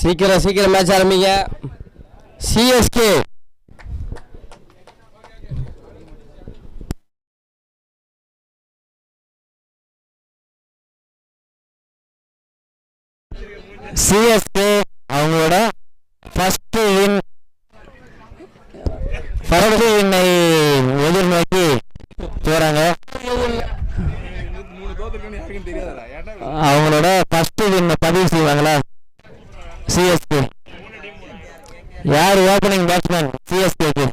சீக்கிரம் சீக்கிரம் மேட்ச் ஆரம்பிங்க. சிஎஸ்கே அவங்களோட ஃபர்ஸ்ட் வின்னை எதிர்நோக்கி போறாங்க. அவங்களோட ஃபர்ஸ்ட் வின்னை பதிவு செய்வாங்களா சிஎஸ்கே? யார் ஓப்பனிங் பேட்ஸ்மேன் சிஎஸ்கேக்கு?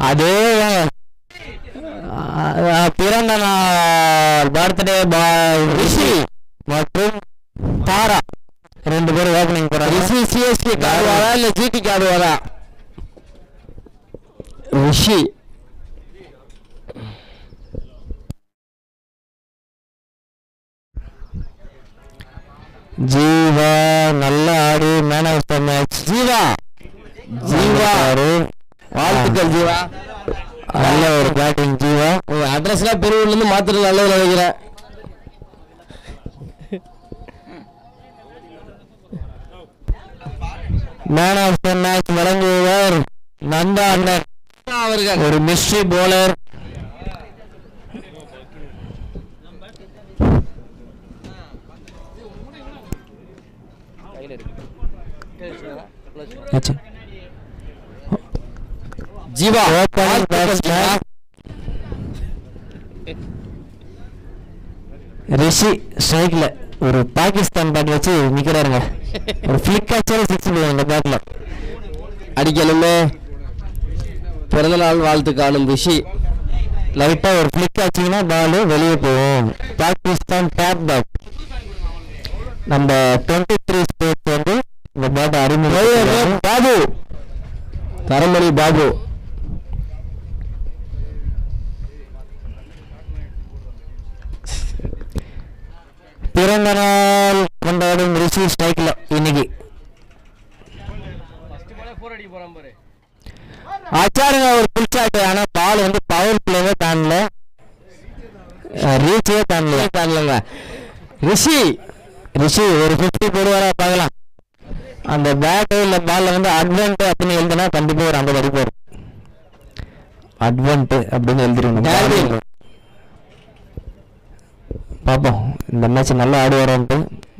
அதே பிறந்த நாள் பர்த்டே பாய் ரிஷி மற்றும் தாரா 2 பேரும் ஓப்பனிங் போறாங்க. ரிஷி சிஎஸ்கே ஆடுவாரா இல்ல ஜிடிக்கு ஆடுவாரா? ரிஷி ஜீவா நல்ல ஆடு, man of the match. Jeeva வாழ்த்துக்கள் ஜீவா, நல்ல ஒரு பேட்டிங் ஜீவா. அட்ரஸ்லாம் பெருவூர்ல இருந்து மாத்திரம் நல்லது நினைக்கிறேன். மேன் ஆஃப் த மேட்ச் வழங்குவர் நந்தா அண்ணன் அவர்கள். ஒரு மிஸ்ட்ரி போலர். ஜீவா ரிஷி ஸ்ட்ரைக்ல ஒரு பாகிஸ்தான் பேட் வச்சு நிக்கிறாருங்க. ஒரு ஃபிளிக் ஆச்சாலும் 6 போடுவாங்க இந்த பேட்ல. அடிக்கணுமே. பிறந்தநாள் வாழ்த்து காணும் ரிஷி. லைட்டா ஒரு ஃபிளிக் ஆச்சுன்னா பால் வெளியே போகும். Pakistan tape bat. நம்ம 23 ஸ்போர்ட்ஸ் வந்து இந்த பேட்டை அறிமுகம். பாபு தரமணி பாபு. பிறந்த நாள் கொண்டாடும் ரிஷி ஸ்ட்ரைக்ல இன்னைக்கு. ஆச்சாருங்க ஒரு புல் ஷாட். ஆனா பால் வந்து பவர் பிளேவே தாண்டல, ரீச்சே தாண்டலங்க. ரிஷி ஒரு 50 போடுவாரா பார்க்கலாம். அந்த பேட்டு இல்லை பாலில் வந்து அட்வென்ட் அப்படின்னு எழுதுனா கண்டிப்பாக ஒரு 50 அடிப்பார். அட்வென்ட் அப்படின்னு எழுதிருக்கணும். பார்ப்போம் இந்த மேட்ச் நல்லா ஆடுவாரான்ட்டு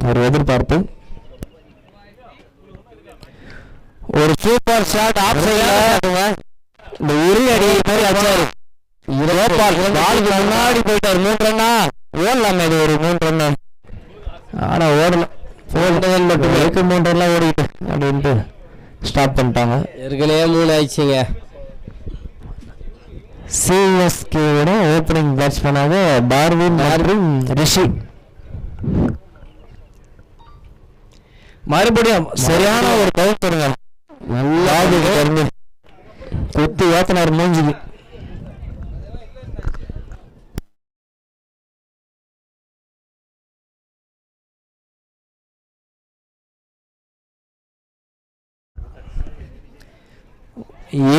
ஒரு எதிர்பார்ப்பு. ஒரு சூப்பர் ஷாட் ஆஃப் சைடுல இந்த உரியடி மாதிரி அடிச்சாரு. பாலுக்கு முன்னாடி போயிட்டாரு. 3 ரன்னா ஓடலாமே. இது ஒரு 3 ரன்னு. ஆனா ஓடலாம். 3 ரன்லாம் ஓடிட்டு அப்படின்ட்டு ஸ்டாப் பண்ணிட்டாங்க. ஏற்கனவே 3 ஆயிடுச்சுங்க. சிஎஸ்கேவோட ஓப்பனிங் பேட்ஸ்மேனாக பார்வின் மற்றும் ரிஷி. மறுபடியும் சரியான ஒரு கவுண்டருங்க. நல்லா குத்தி ஏத்தனார் மூஞ்சிக்கு.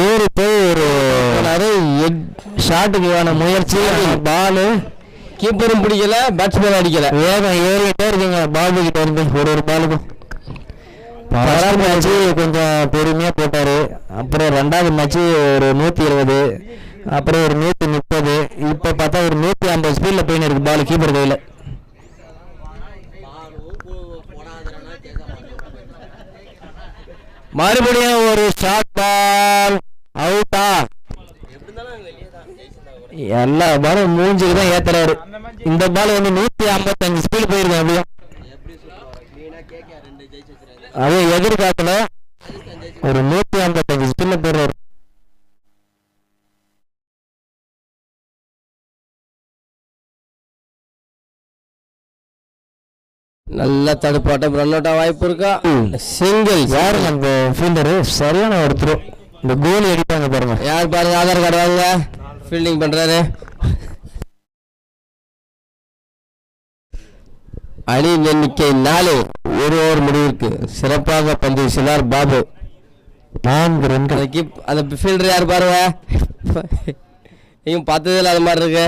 ஏறி போய் ஒரு ஷாட்டுக்கான முயற்சி. பாலு கீப்பரும் பிடிக்கல, பேட்ஸ்மேன் அடிக்கல. வேகம் ஏறிட்டே இருக்குங்க பாபு கிட்ட இருந்து. ஒரு பாலுக்கும் மேட்ச்சு கொஞ்சம் பொறுமையா போட்டாரு. அப்புறம் 2வது மேட்ச்சு ஒரு 120, அப்புறம் ஒரு 130, இப்ப பார்த்தா ஒரு 150 ஸ்பீட்ல போயின்னு இருக்கு பால் கீப்பர் கையில. மறுபடியும் ஒரு ஷார்ட் பால் அவுட்டா. எல்லா பாலும் மூஞ்சுக்கு தான் ஏத்துறாரு. இந்த பால் வந்து 155 ஸ்பீட் போயிருக்கு. அப்படியும் அது எதிர்பார்க்கல. ஒரு 155 ஸ்பீட்ல போடுறாரு. நல்ல தடுப்பாட்டம். ரன் அவுட் வாய்ப்பு இருக்கா? சிங்கிள். யாரு அந்த ஃபீல்டரு? சரியான ஒரு த்ரோ. இந்த கோலி அடிப்பாங்க பாருங்க. யார் பாருங்க, ஆதார் கார்டு வாங்க, ஃபீல்டிங் பண்றாரு. அணி எண்ணிக்கை 4, ஒரு ஓவர் முடிவிற்கு. சிறப்பாக பந்து வீசினார் பாபு. 4 ரன்கள். அந்த ஃபீல்டர் யார் பாருங்க, நீங்க பார்த்ததில்ல அது மாதிரி இருக்கு.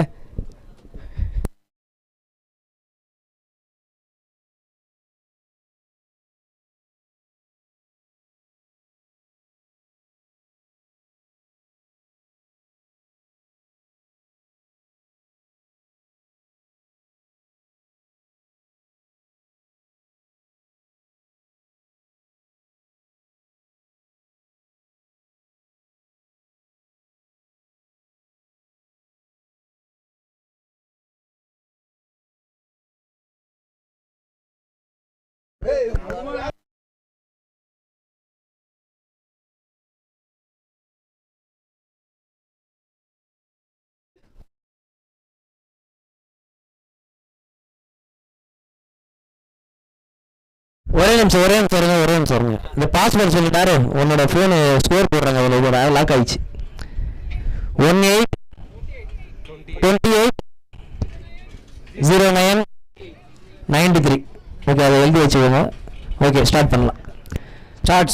ஒரே நிமிஷம் வருங்க. இந்த பாஸ்வேர்டு சொல்லிட்டாரு, உன்னோட ஃபோனு ஸ்கோர் போடுறாங்க, அதில் இதோட லாக் ஆயிடுச்சு. 18280993. ஓகே, அதை எழுதி வச்சுக்கோங்க. ஓகே, ஸ்டார்ட் பண்ணலாம்.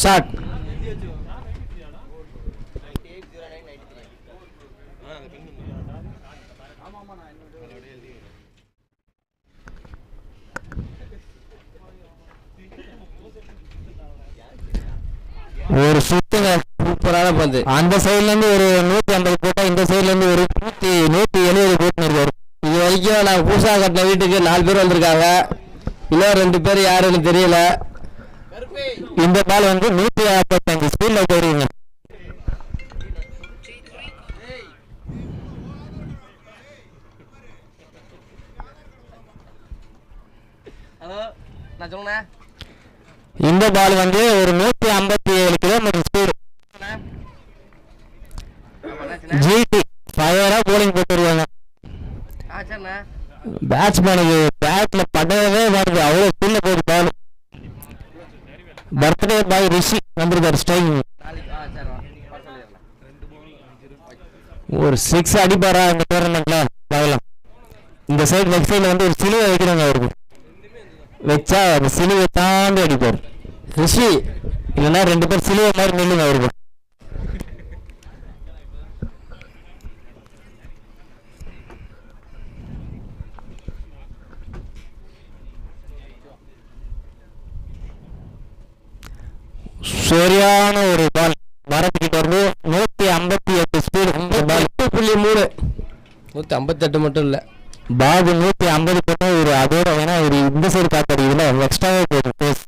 ஸ்டார்ட். ஒரு சுத்துங்க, சூப்பரான பந்து. அந்த சைட்ல இருந்து ஒரு 150 போட்டா, இந்த சைட்ல இருந்து ஒரு 170 போட்டுன்னு இருக்காரு. இது வரைக்கும் நான் பூசா கட்டின வீட்டுக்கு 4 பேர் வந்திருக்காங்க, இன்னும் 2 பேர் யாருன்னு தெரியல. இந்த பால் வந்து 155 ஸ்பீட்ல போடுவீங்க. இந்த பால் வந்து ஒரு 157 கிலோமீட்டர் ஸ்பீடு. ஜிடி ஃபயரா போலிங் போட்டுருவாங்க. பேட்ஸ்மேனுக்கு பேட்ல படவே வருது, அவ்வளோ ஸ்பீட்ல போகுது பால். பர்த்டே பாய் ரிஷி வந்திருக்காரு ஸ்ட்ரைக்கிங். ஒரு 6 அடிப்பாரா இந்த டோர்னமெண்ட்ல பார்க்கலாம். இந்த சைடு லெஃப்ட் சைடில் வந்து ஒரு சிலுவை வைக்கிறாங்க, அவருக்கு வச்சா அந்த சிலுவை தாண்டி அடிப்பார் ரிஷி. இல்லைன்னா 2 பேர் சிலுவை மாதிரி நில்லுங்க அவருக்கு. சரியான ஒரு பால் வரத்துக்கிட்ட வந்து 158 ஸ்பீடு. 8.3 158 மட்டும் இல்லை, பாபு 150 போட்டா ஒரு அதோட வேணா ஒரு இந்த சைடு காத்தடிக்குதுல, எக்ஸ்ட்ராவே போதும் பேஸ்.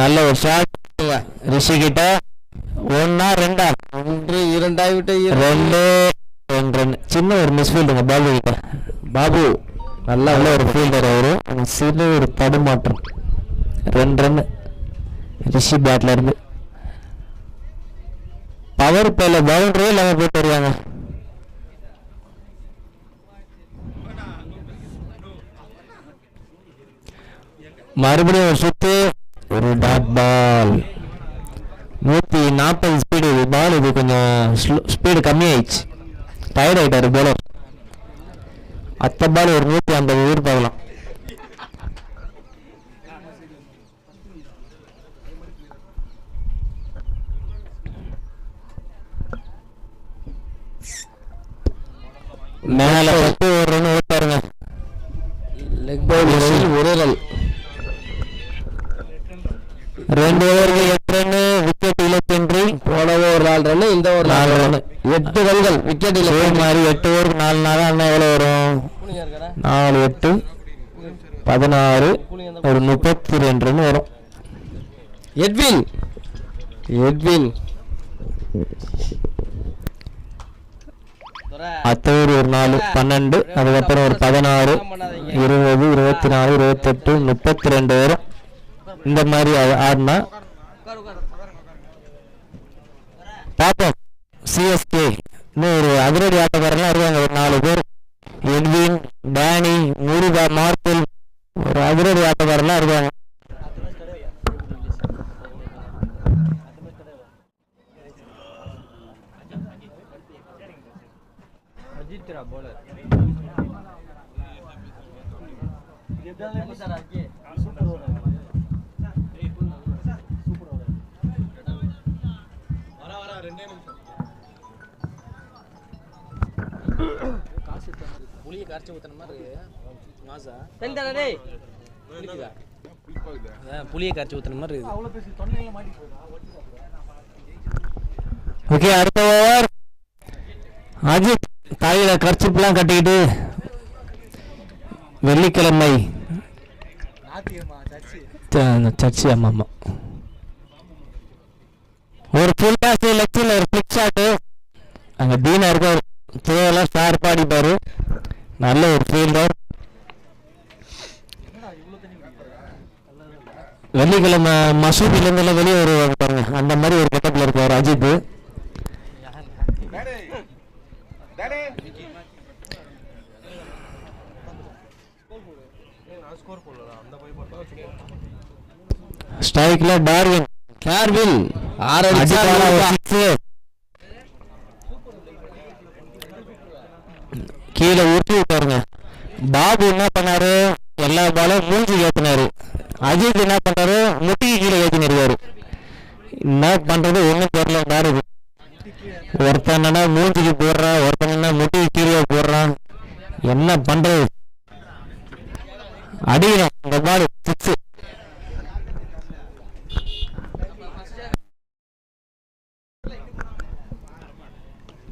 நல்ல ஒரு ஷாட் ரிஷி கிட்ட. 1 2 2 ஆகிவிட்டு 2 ரன். சின்ன ஒரு மிஸ்ஃபீல்டுங்க பாபு கிட்ட. பாபு நல்ல ஒரு ஃபீல்டர், அவரு சிறு ஒரு தடுமாற்றம். 2 ரன் ரிஷி பேட்ல இருந்து. பவர் பிளேல பவுண்டரியே இல்லாம போயிட்டு வருவாங்க. மறுபடியும் ஒரு சுத்து, ஒரு டாட் பால். 140 ஸ்பீடு பால். இது கொஞ்சம் ஸ்பீடு கம்மியாயிடுச்சு, டயர்ட் ஆயிட்டாரு போலர். அத்த பால் ஒரு 150 எதிர்பார்க்கலாம். மேல பட்டு ஒரு ரன் ஓட்டாருங்க. லெக் பவுல் ஒரு ரன். 2 ஓவருக்கு 8 ரன், விக்கெட் இழப்பின்றி. போன ஓவர் 4 ரன், இந்த ஓவர் 4 ரன், 8 ரன்கள் விக்கெட் இழப்பு. மாதிரி 8 ஓவருக்கு 4 நாளா அண்ணா எவ்வளோ வரும்? 4 8 16 ஒரு 32 ரன் வரும். எட்வின் அத்தோடு ஒரு 4 12, அதுக்கப்புறம் ஒரு 16 20 24 28 32 வரும். இந்த மாதிரி ஆடினா பார்ப்போம். சிஎஸ்கே இன்னும் ஒரு அதிரடி ஆட்டக்காரர்லாம் இருக்காங்க, ஒரு 4 பேர். எட்வின், டேனி, முருகா, மார்பிள், ஒரு அதிரடி ஆட்டக்காரெல்லாம் இருக்காங்க. புளியை கரைச்சி ஊத்துற மாதிரி மாசா புளியை கரைச்சி ஊத்துற மாதிரி இருக்குது. ஓகே, அடுத்த ஓவர் அஜித் தாயில கர்ச்சிப்லாம் கட்டிக்கிட்டு வெள்ளிக்கிழமை சர்ச்சி. ஆமா ஆமா, ஒரு ஃபுல் பேஸ் லெக்சில் ஒரு ஃபிளிக் ஷாட்டு. அங்கே டீனா இருக்க தேவையெல்லாம் ஷார்ப்பாக அடிப்பார். நல்ல ஒரு ஃபீல்டர். வெள்ளிக்கிழமை மசூதியிலேருந்துலாம் வெளியே வருவாங்க பாருங்க, அந்த மாதிரி ஒரு கட்டப்பில் இருக்கார் அஜித். ஸ்ட்ரைக்ல டார்வின் கேர்வில் கீழே ஊற்றி விட்டாருங்க. பாபு என்ன பண்ணாரு, எல்லா பாலும் மூஞ்சி ஏத்தினாரு. அஜித் என்ன பண்றாரு, முட்டிக்கு கீழே ஏத்தினிருக்காரு. என்ன பண்றது ஒன்றும் தெரியல. பாருது ஒருத்தனா மூஞ்சிக்கு போடுறான், ஒருத்தனா முட்டிக்கு கீழே போடுறான். என்ன பண்றது, அடிக்கணும் இந்த பால் சிக்ஸ்.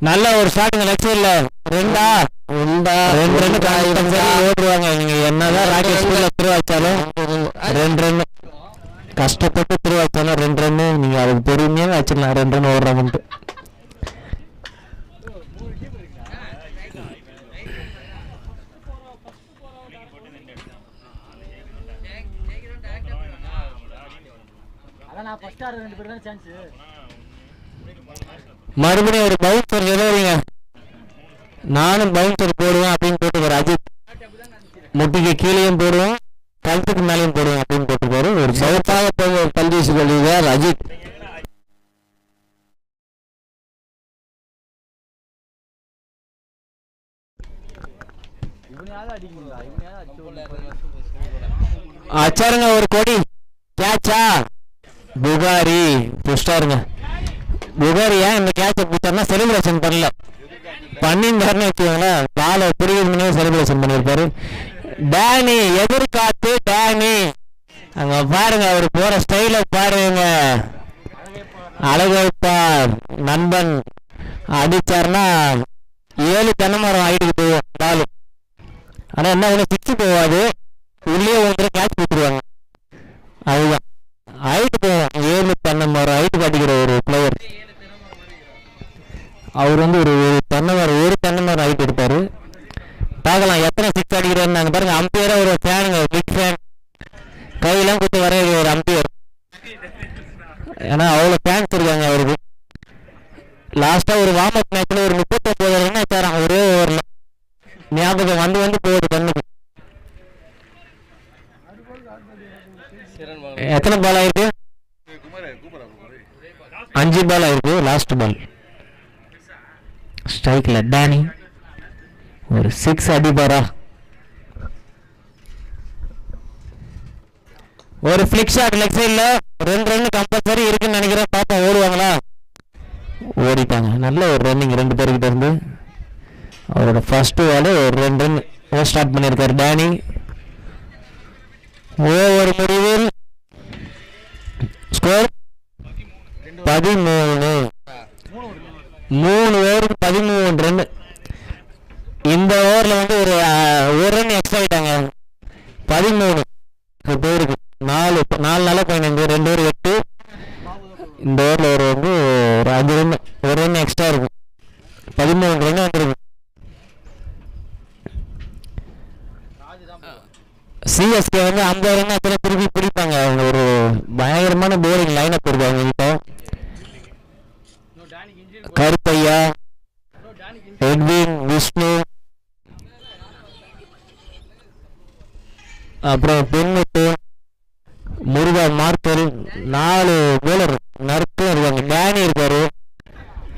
நல்ல ஒரு ஷாட்டுங்க லட்சம்ல. ரெண்டு ஓடுவாங்க. நீங்க என்னதான் ராக்கெட் ஸ்பீட்ல திருவாச்சாலும் 2 ரன் கஷ்டப்பட்டு திருவாச்சாலும் 2 ரன் நீங்க அதுக்கு பொறுமையாக வச்சிடலாம். 2 ரன் ஓடுறாங்கன்ட்டு. மறுபடியும் ஒரு பவுன்சர் எழுதுறீங்க, நானும் பவுன்சர் போடுவேன் அப்படின்னு போட்டுக்காரு அஜித். முட்டிக்கு கீழேயும் போடுவேன், கழுத்துக்கு மேலேயும் போடுவேன் அப்படின்னு போட்டுக்காரு. ஒரு பவுத்தாக பல் வீசி கொள்கிறார் அஜித். அச்சாருங்க ஒரு கொடி கேட்சா. புகாரி புஷ்டாருங்க. புகாரி ஏன் இந்த கேட்சை பிடிச்சாருன்னா செலிப்ரேஷன் பண்ணல, பண்ணிருந்தாருன்னு வச்சுக்கோங்களேன். பாலை பிடிக்கிறதுனே செலிப்ரேஷன் பண்ணியிருப்பாரு. டேனி எதிர்காத்து டேனி. அங்க பாருங்க அவர் போற ஸ்டைல பாருங்க. அழகைப்பார் நண்பன் அடிச்சாருன்னா 7 தென்னை மரம் ஆயிட்டு போவோம் பாலு. ஆனா என்ன ஒண்ணு 6 போவாது, உள்ளே ஒன்று கேட்ச் கொடுத்துருவாங்க. அதுதான் ஹைட்டு போவோம். 7 தென்னை மரம் ஹைட்டு காட்டிக்கிற ஒரு பிளேயர் அவர். ஒரு தென்னை மரம் ஹைட் எடுப்பாரு. பார்க்கலாம் எத்தனை 6 அடிக்கிறாரு. நாங்கள் பாருங்க, அம்பையரா ஒரு ஃபேனுங்க, பிக் ஃபேன். கையெல்லாம் கொடுத்து வர ஒரு அம்பையர், ஏன்னா அவ்வளோ ஃபேன்ஸ் இருக்காங்க அவருக்கு. லாஸ்டா ஒரு வார்ம் அப் மேட்ச்ல ஒரு 39 ரன் வச்சாராம் ஒரே ஓவரில். ஞாபகம் வந்து போகுது கண்ணுக்கு. எத்தனை பால் ஆயிருக்கு? 5 பால் ஆயிருக்கு. லாஸ்ட் பால் ஸ்ட்ரைக்ல டேனி ஒரு 6 அடிப்பாரா. ஒரு ஃபிளிக் ஷாட் லெக் சைட்ல 2 ரன் கம்பல்சரி இருக்குன்னு நினைக்கிறேன். பாப்பா ஓடுவாங்களா? ஓடிட்டாங்க. நல்ல ஒரு ரன்னிங் 2 பேர்கிட்ட இருந்து. அவரோட ஃபர்ஸ்ட் பால் ஒரு 2 ரன் ஸ்டார்ட் பண்ணியிருக்காரு டேனி. ஓவர் முடிவில் ஸ்கோர் 13. 3 ஓவருக்கு 13 ரன். இந்த ஓவரில் ஒரு ரன் எக்ஸ்ட்ரா ஆயிட்டாங்க. 13 பேருக்கு 4 நாலு 15, 2 ஓவர் 8. இந்த ஓவரில் ஒரு 5 ரன், 1 ரன் எக்ஸ்ட்ரா இருக்கும். 13 ரன் வந்துருக்கு. சிஎஸ்கே 50 ரன் அப்புறம் திருப்பி பிடிப்பாங்க. அவங்க ஒரு பயங்கரமான போலிங் லைனப் இருக்கு அவங்க கிட்ட. கருப்பையா, எட்வின், விஷ்ணு, 4 bowler நறுக்கும் இருக்காங்க. டேனி இருக்காரு,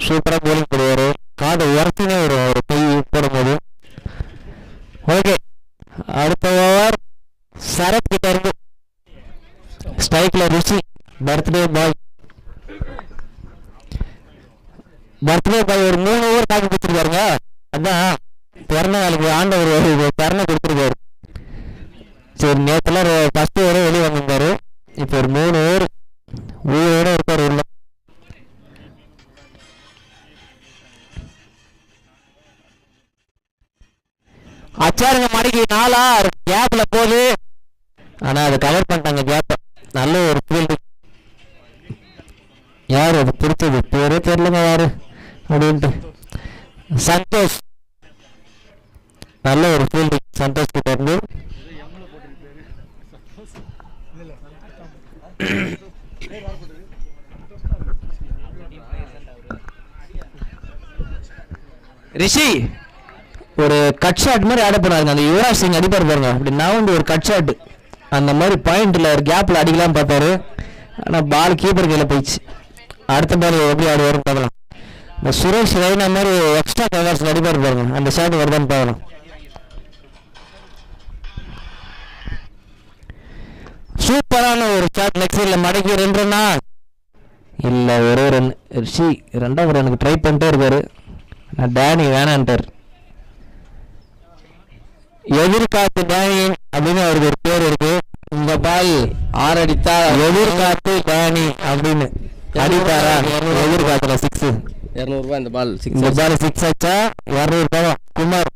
சூப்பரா bowling போடுவாரு, காதை உரத்தினே வரும் ஒரு கை போடும்போது. ஓகே, அடுத்த ஓவர் சரத் கிட்ட இருந்து ஸ்ட்ரைக்ல ரிஷி. பர்த்டே பாய் ஒரு 3 ஓவர் தாக்கி கொடுத்துருக்காருங்க. அதான் பிறந்த நாளுக்கு ஆண்டவர் ஒரு கருணை கொடுத்துருக்காரு. சரி, நேற்றுலாம் ஃபர்ஸ்ட் ஓவரே வெளியே வந்திருந்தாரு. இப்போ ஒரு 3 ஓவர் உயிரோட இருக்காரு உள்ள. அச்சாருங்க மணிக்கு 4 கேப்ல போகுது. ஆனா அதை கவர் பண்ணிட்டாங்க கேப்ப. நல்ல ஒரு ஃபீல்டு. யாரு அது பிடிச்சது? பேரே தெரியலங்க யாரு அப்படின்ட்டு. சந்தோஷ், நல்ல ஒரு ஃபீல்டு சந்தோஷ் கிட்ட இருந்து. ரிஷி ஒரு கட் ஷாட் மாதிரி ஆட போனாருங்க. அந்த யுவராஜ் சிங் அடிப்பார் பாருங்க, அப்படி நான் ஒரு கட் ஷாட் அந்த மாதிரி பாயிண்ட்ல ஒரு கேப்ல அடிக்கலாம் பார்த்தாரு. ஆனா பால் கீப்பர் கையில போயிடுச்சு. அடுத்த பால் எப்படி ஆடுவாருன்னு பார்க்கலாம். இந்த சுரேஷ் ரெய்னா மாதிரி எக்ஸ்ட்ரா கவர்ஸ் அடிப்பார் பாருங்க, அந்த ஷாட் வருதான்னு பார்க்கலாம். சூப்பரான ஒரு ஷாட் லெக் சைட்ல மடக்கி 2 ரன்னா இல்ல, ஒரே ரன். ரிஷி 2வது ரனுக்கு ட்ரை பண்ணிட்டே இருக்காரு. நான் டேனி வேணான்ட்டார். எதிர்காத்து டேனி அப்படின்னு அவருக்கு ஒரு பேர் இருக்கு. இந்த பால் 6 அடித்தா எதிர்காத்து டேனி அப்படின்னு அடித்தாரா? எதிர்காத்துல 6 200 இந்த பால். இந்த பால் 6 அடிச்சா 200 ரூபாய். குமார்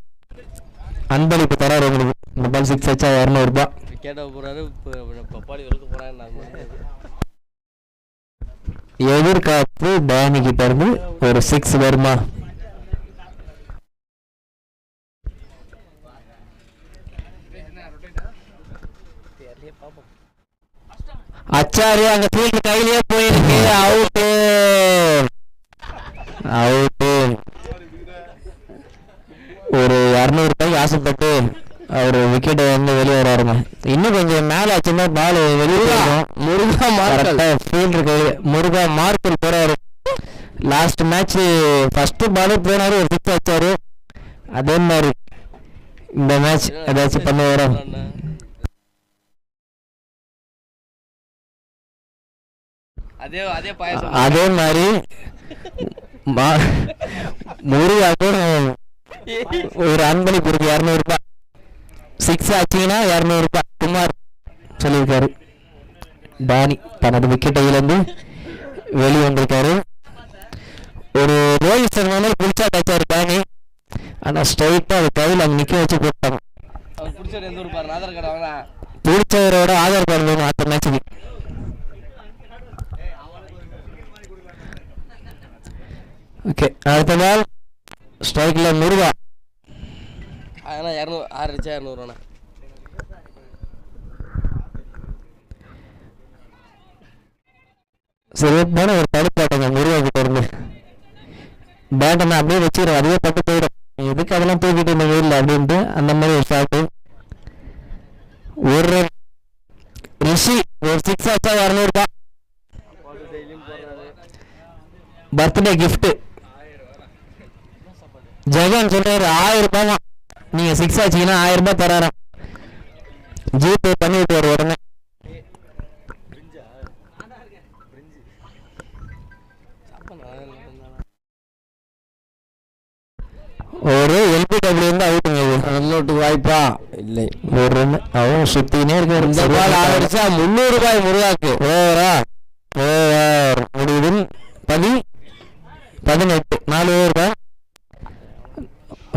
அன்பளிப்பு தராரு உங்களுக்கு. இந்த பால் 6 அடிச்சா 200 ரூபாய். கேட்ட போறாரு, பப்பாளி வெளுக்க போறாங்க. எதிர்காத்து டேனி கிட்ட இருந்து ஒரு 6 வருமா? அச்சாரியா அங்க ஃபீல்டு கையிலேயே போயிருக்கு. Out out. ஒரு 200 ரூபாய்க்கு ஆசைப்பட்டு அவர் விக்கெட் வந்து வெளியே வராருங்க. இன்னும் கொஞ்சம் மேல ஆச்சுன்னா பால் வெளியே போயிடும். முருகா மார்க்கல் ஃபீல்டு கையில் முருகா மார்க்கல் போறாரு. லாஸ்ட் மேட்ச் ஃபர்ஸ்ட் பாலே போனாரு, ஒரு 6 அடிச்சாரு. அதே மாதிரி இந்த மேட்ச் ஏதாச்சும் பண்ண வரும். அதே மாதிரி முருகா கூட ஒரு அன்பளிப்பு இருக்கு, 200 ரூபாய். 6 ஆச்சுங்கன்னா 200 ரூபாய் குமார் சொல்லியிருக்காரு. டானி தனது விக்கெட்டை இழந்து வெளியே வந்திருக்காரு. ஒரு ரோஹித் சர்மா மாதிரி புடிச்சா கச்சாரு டானி. ஆனா ஸ்ட்ரைட்டா அது கையில் அங்கே நிக்க வச்சு போட்டாங்க. பிடிச்சவரோட ஆதார் கார்டு வேணும் அடுத்த மேட்சுக்கு. ஓகே, அடுத்த பால் ஸ்ட்ரைக்ல முருகா. ஆனா 200 6 அடிச்சா 200 ரூபா. சிறப்பான ஒரு தடுப்பாட்டங்க முருகா கிட்ட இருந்து. பேட்டை அப்படியே வச்சுக்கிறோம், அதுவே பட்டு போயிடும். எதுக்கு அதெல்லாம் தூக்கிட்டு இந்த வெயில் அப்படின்ட்டு அந்த மாதிரி ஒரு ஷாட்டு. ஒரு ரன். ரிஷி ஒரு 6 ஆச்சா 200 ரூபாய். பர்த்டே கிஃப்ட் ஜெகன் சொல்றாரு 1000 ரூபாய். நீங்க 6 ஆச்சீங்கன்னா 1000 ரூபாய் தராராம். ஜிபே பண்ணி விட்டு உடனே. ஒரு எல்பிடபிள்யூ இருந்து அவுட்டுங்க. ரன்னோட்டுக்கு வாய்ப்பா இல்லை, ஒரு ரன். அவன் சுத்தினே இருக்காரு. இந்த பால் ஆடிச்சா 300 ரூபாய் முருகாக்கு. ஓவரா ஓவர் முடியுது 18 4 ஓவர்.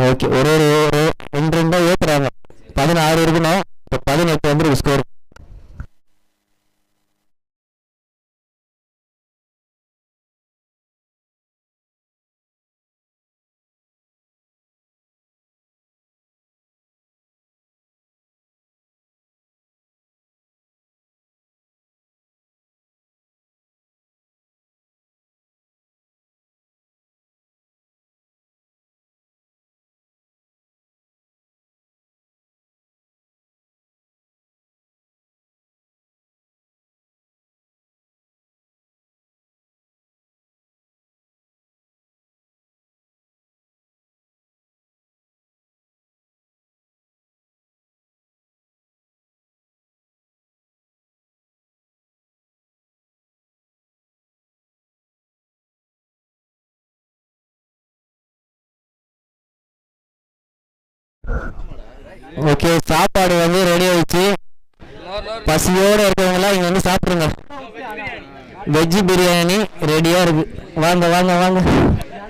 ஓகே, ஒரு 2 ரன் ஏத்துறாங்க. 16 இருக்கணும், 18 வந்து ஸ்கோர். ஓகே, சாப்பாடு வந்து ரெடி ஆயிடுச்சு. பசியோடு இருக்கிறவங்களாம் இங்கே வந்து சாப்பிட்ருங்க. வெஜ்ஜு பிரியாணி ரெடியாக இருக்கு. வாங்க வாங்க வாங்க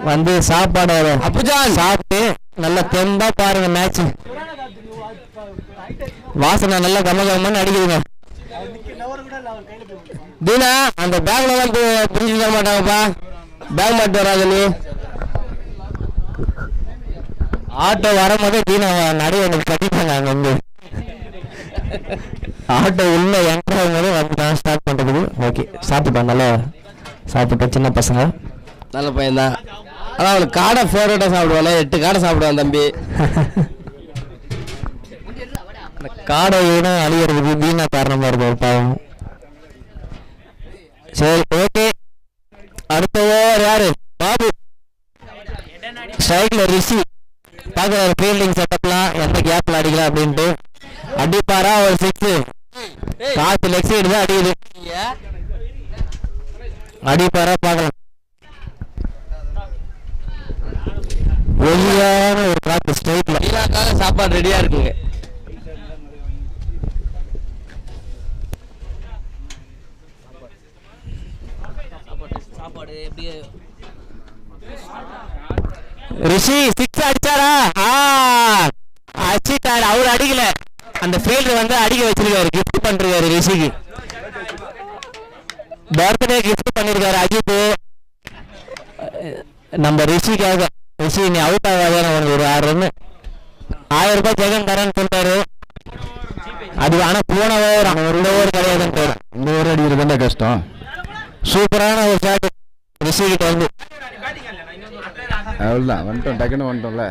வந்து சாப்பாடு அப்பதான் சாப்பிட்டு நல்லா தெம்பா பாருங்க. மேட்ச் வாசனை நல்லா கமகமன்னு அடிக்குதுங்க. தீனா அந்த பேக்ல தான் பிரிஞ்சு தர மாட்டாங்கப்பா. பேக் மாட்டு வராது நீ. ஆட்டோ வரும்போதே தீனா நிறைய எனக்கு கட்டிட்டாங்க. அங்கே வந்து ஆட்டோ உள்ள என்ட்ராகும் போது வந்து நான் ஸ்டார்ட் பண்ணுறதுக்கு. ஓகே, சாப்பிட்டோம், நல்லா சாப்பிட்டோம். சின்ன பசங்க நல்ல பையன்தான். ஆனால் அவனுக்கு காடை ஃபேவரட்டாக சாப்பிடுவானே. 8 காடை சாப்பிடுவான் தம்பி. அந்த காடை இடம் அழியறதுக்கு தீனா காரணமாக இருக்கும் பாவம். சரி, ஓகே. அடுத்த ஓவர் யாரு? பாபு. ஸ்ட்ரைக்ல ரிஷி பார்க்குறாரு ஃபீல்டிங் செட்டப்லாம், எந்த கேப்ல அடிக்கலாம் அப்படின்ட்டு. அடிப்பாரா ஒரு 6? காசு லெக் சைடு தான் அடிக்குது. அடிப்பாரா பார்க்கலாம். ஒல்லியான ஒரு காத்து ஸ்ட்ரைட்ல. வீணாக்காக சாப்பாடு ரெடியாக இருக்குங்க. சாப்பாடு எப்படியே ரிஷி 6 அடிச்சாரா? அடிச்சிட்டாரு. அவர் அடிக்கல, அந்த ஃபீல்டர் வந்து அடிக்க வச்சிருக்காரு. கிஃப்ட் பண்றாரு ரிஷிக்கு. பர்த்டே கிஃப்ட் பண்ணிருக்காரு அஜித் நம்ம ரிஷிக்காக. ரிஷி நீ அவுட் ஆகாத, உனக்கு ஒரு 6 ரன் 1000 ரூபாய் ஜெகன் தரேன்னு சொல்லிட்டாரு. அது ஆனா போன ஓவர் ஒரு ஓவர் கிடையாதுன்னு. இந்த ஓவர் அடிக்கிறது தான் கஷ்டம். சூப்பரான ஒரு ஷாட் ரிஷி கிட்ட வந்து. அவ்வளோதான், வந்துட்டோம், டக்குன்னு வந்துட்டோம்ல.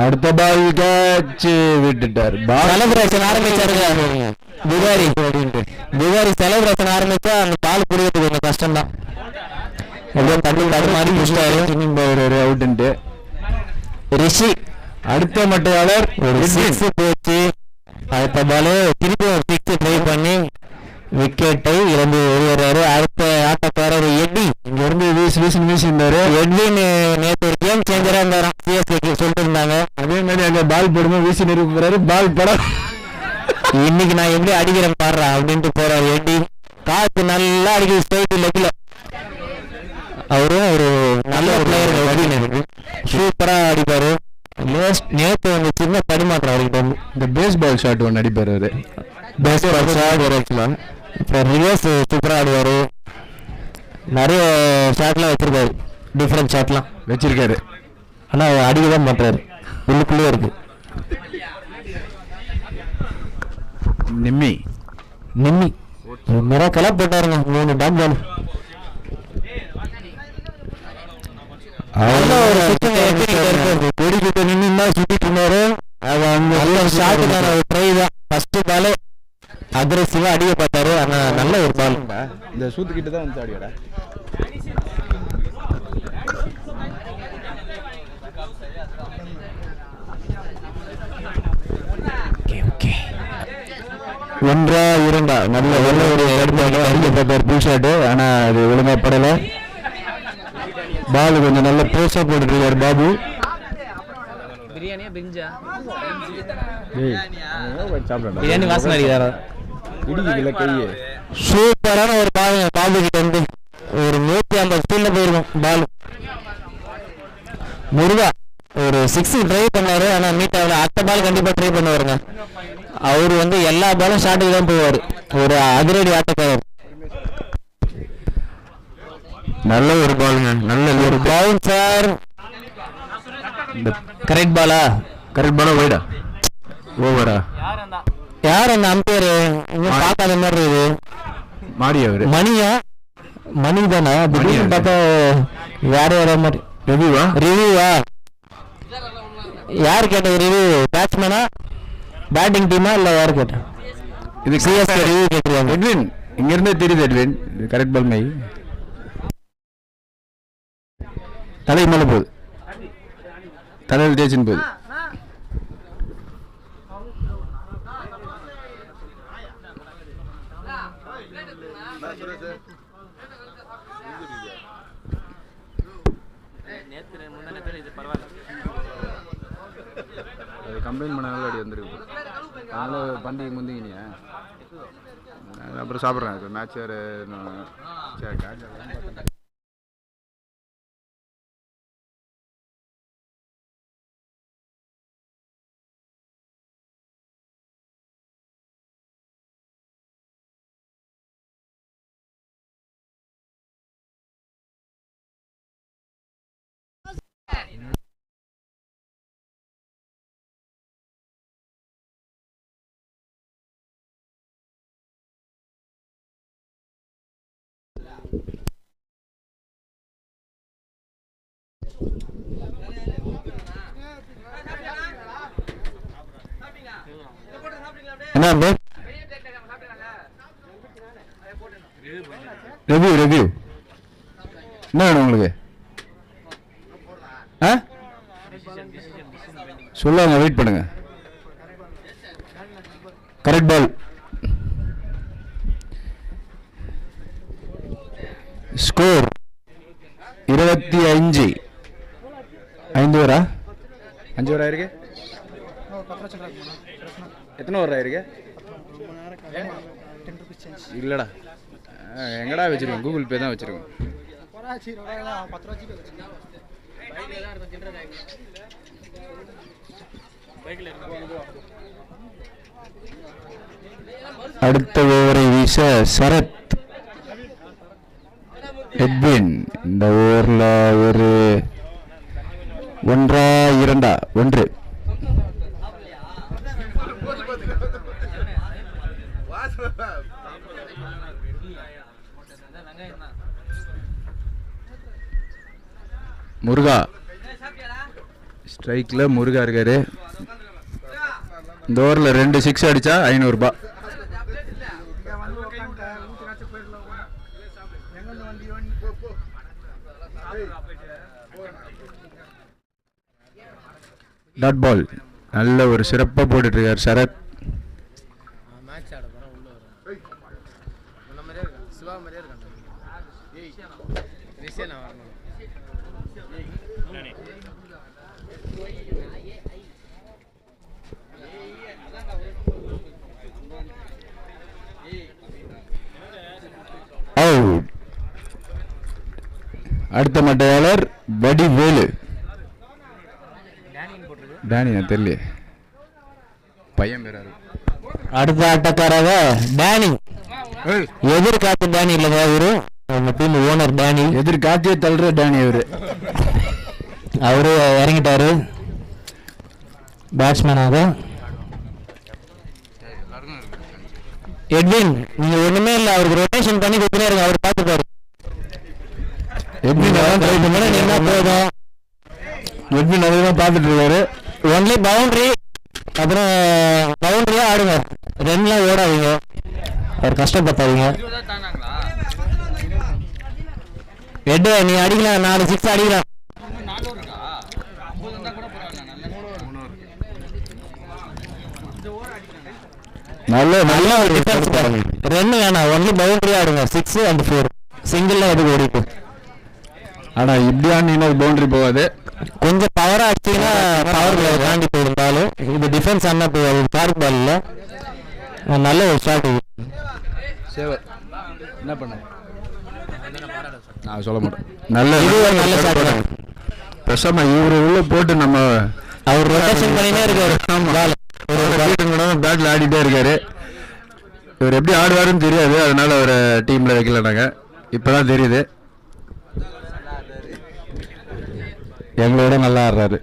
அடுத்த பால் கேட்ச் விட்டுட்டார். செலிப்ரேஷன் ஆரம்பிச்சாருங்க புகாரி. புகாரி செலிப்ரேஷன் ஆரம்பிச்சா அந்த பால் புரியறது கொஞ்சம் கஷ்டம் தான். எப்படியோ தண்ணி மாதிரி முடிச்சிட்டாரு. Inning power out. ரிஷி அடுத்த மட்டையாளர் ஒரு 6 போச்சு. அடுத்த பால் திருப்பி ஒரு 6 ட்ரை பண்ணி விக்கெட்டை இழந்து வெளியேறாரு. அடுத்த ஆட்டக்காரர் எட்வி. இங்க இருந்து வீசிருந்தாரு. எட்வின் நேற்று ஒரு கேம் சேஞ்சரா இருந்தாரு சிஎஸ்கேக்கு சொல்லிட்டு இருந்தாங்க. அதே மாதிரி அங்க பால் போடும்போது வீசி நிறுவுறாரு. பால் படம் இன்னைக்கு நான் எப்படி அடிக்கிறேன் பாடுறா அப்படின்ட்டு போறாரு எட்வி. காத்து நல்லா அடிக்குது ஸ்ட்ரைட் லெக்ல. அவரும் ஒரு நல்ல ஒரு பிளேயர். சூப்பரா அடிப்பாரு. நேற்று வந்து சின்ன தடிமாற்றம் அவர்கிட்ட வந்து. இந்த பேஸ் பால் ஷாட் ஒன்று அடிப்பாரு அவரு. பேஸ் பால் ஷாட் வரைக்கலாம். இப்போ ரிவர்ஸ் சூப்பரா ஆடுவாரு. நிறைய ஷாட்லாம் வச்சிருக்காரு. டிஃப்ரெண்ட் ஷாட்லாம் வச்சிருக்காரு. ஆனா அடிக்க தான் மாட்டாரு. உள்ளுக்குள்ளே இருக்கு. நிம்மி மிராக்கலா போட்டாருங்க. 3 dot ball. கொடிக்கிட்ட நின்று சுத்திட்டு இருந்தாரு. அது அந்த நல்ல ஷாட்டுக்கான ஒரு ட்ரை தான். ஃபர்ஸ்ட் பால் அக்ரெசிவா அடிக்க பார்த்தாரு. ஆனா நல்ல ஒரு பால். இந்த சூத்துக்கிட்ட தான் வந்து ஆடியாடா. ஒன்றா இரண்டா நல்ல ஒரு அடிக்கப்பட்டார் புல் ஷாட்டு. ஆனா அது ஒழுங்கா படல. பால் கொஞ்சம் நல்ல போஸா போட்டுட்டு இருக்காரு பாபு. பிரியாணி வாசனை அடிக்கிறாரா? சூப்பரான ஒரு பால் பாபு கிட்ட இருந்து. ஒரு 150 ஸ்பீட்ல போயிருக்கும் பால். முருகா ஒரு 6 ட்ரை பண்ணாரு. ஆனா மீட் ஆகல. அடுத்த பால் கண்டிப்பா ட்ரை பண்ணுவாருங்க. அவரு வந்து எல்லா பாலும் ஷாட்டுக்கு தான் போவாரு. ஒரு அதிரடி ஆட்டக்காரர். நல்ல ஒரு பாலுங்க. நல்ல ஒரு பவுன் sir. Correct Bala? Correct Bala? வைடா ஓவரா? யார் அந்த அம்பையர்? பார்க்காத மாதிரி இது மாறி அவரு. மணியா? மணி தானே? பார்த்தா வேற வேற மாதிரி. ரிவ்யூவா? யார் கேட்டது ரிவ்யூ? பேட்ஸ்மேனா பேட்டிங் டீமா இல்ல யாரு கேட்டா? இது சிஎஸ்கே ரிவ்யூ கேட்டுருவாங்க. எட்வின் இங்க இருந்தே தெரியுது. எட்வின் கரெக்ட் பால் மை தலை மேல போகுது. தலையில் தேய்ச்சின்னு போகுது. அது கம்ப்ளைண்ட் பண்ணாலும் அடி வந்துருக்கு. அதனால் பண்டிகை முந்திங்கினியா அப்புறம் சாப்பிட்றேன். இப்போ மேட்ச் வேறு என்ன ரிவ்யூ என்ன வேணும் உங்களுக்கு? ஆ சொல்லுவாங்க, வெயிட் பண்ணுங்க. கரெக்ட் பால். ஸ்கோர் 25. 5 ஓவரா? 5 ஓவர் ஆயிருக்கு. எத்தனை ஓவர் ஆயிருக்கு? இல்லைடா, எங்கடா வச்சிருக்கோம்? கூகுள் பே தான் வச்சிருக்கோம். அடுத்த ஓவரை வீச சரத். எட்வின் இந்த ஓவரில் ஒரு 1-2 முருகா ஸ்ட்ரைக்கில் முருகா இருக்காரு. இந்த ஓவரில் 2 6 அடித்தா 500 ரூபாய். Dot ball. நல்ல ஒரு சிறப்பாக போட்டுட்ருக்கார் சரத். அடுத்த மட்டையாளர் வடிவேலு. டேனியா தெரியல, பையன் பேராரு. அடுத்த ஆட்டக்காரக டேனி. எதிர்காத்து டேனி இல்லைங்க, அவரு நம்ம டீம் ஓனர் டேனி. எதிர்காத்தியே தள்ளுற டேனி அவரு இறங்கிட்டாரு பேட்ஸ்மேனாக. எட்வின் நீங்க ஒண்ணுமே இல்லை, அவருக்கு ரொட்டேஷன் பண்ணி கொடுத்துனே இருங்க, அவர் பார்த்துப்பாரு. எட்வின் என்ன போதும், எட்வின் அதான் பார்த்துட்டு இருக்காரு. ஒன்லி பவுண்டரி, அப்புறம் பவுண்டரியா ஆடுங்க, ரெண்டுலாம் ஓடாதீங்க, அவர் கஷ்டப்பட்டாதீங்க. எட்டு நீ அடிக்கலாம், 4 6 அடிக்கலாம். நல்ல நல்ல ஒரு ரன் வேணாம், ஒன்லி பவுண்டரியா ஆடுங்க, 6 and 4 சிங்கிள் அது ஓடிட்டு. ஆனா இப்படியான பவுண்டரி போகாது, கொஞ்சம் பவரா அடிச்சீங்கன்னா பவர் தாண்டி போயிருந்தாலும் இது டிஃபென்ஸ் ஆனா போகாது. கார்க் பால் இல்லை, நல்ல ஒரு ஷாட். சேவர் என்ன பண்ண நான் சொல்ல மாட்டேன். நல்ல நல்ல ஷாட். பெருசாம இவரு உள்ள போட்டு நம்ம அவர் ரொட்டேஷன் பண்ணினே இருக்காரு, பேட்ல ஆடிட்டே இருக்காரு. இவர் எப்படி ஆடுவாருன்னு தெரியாது, அதனால அவரை டீம்ல வைக்கல. நாங்க இப்பதான் தெரியுது, எங்களோட நல்லா ஆடுறாரு.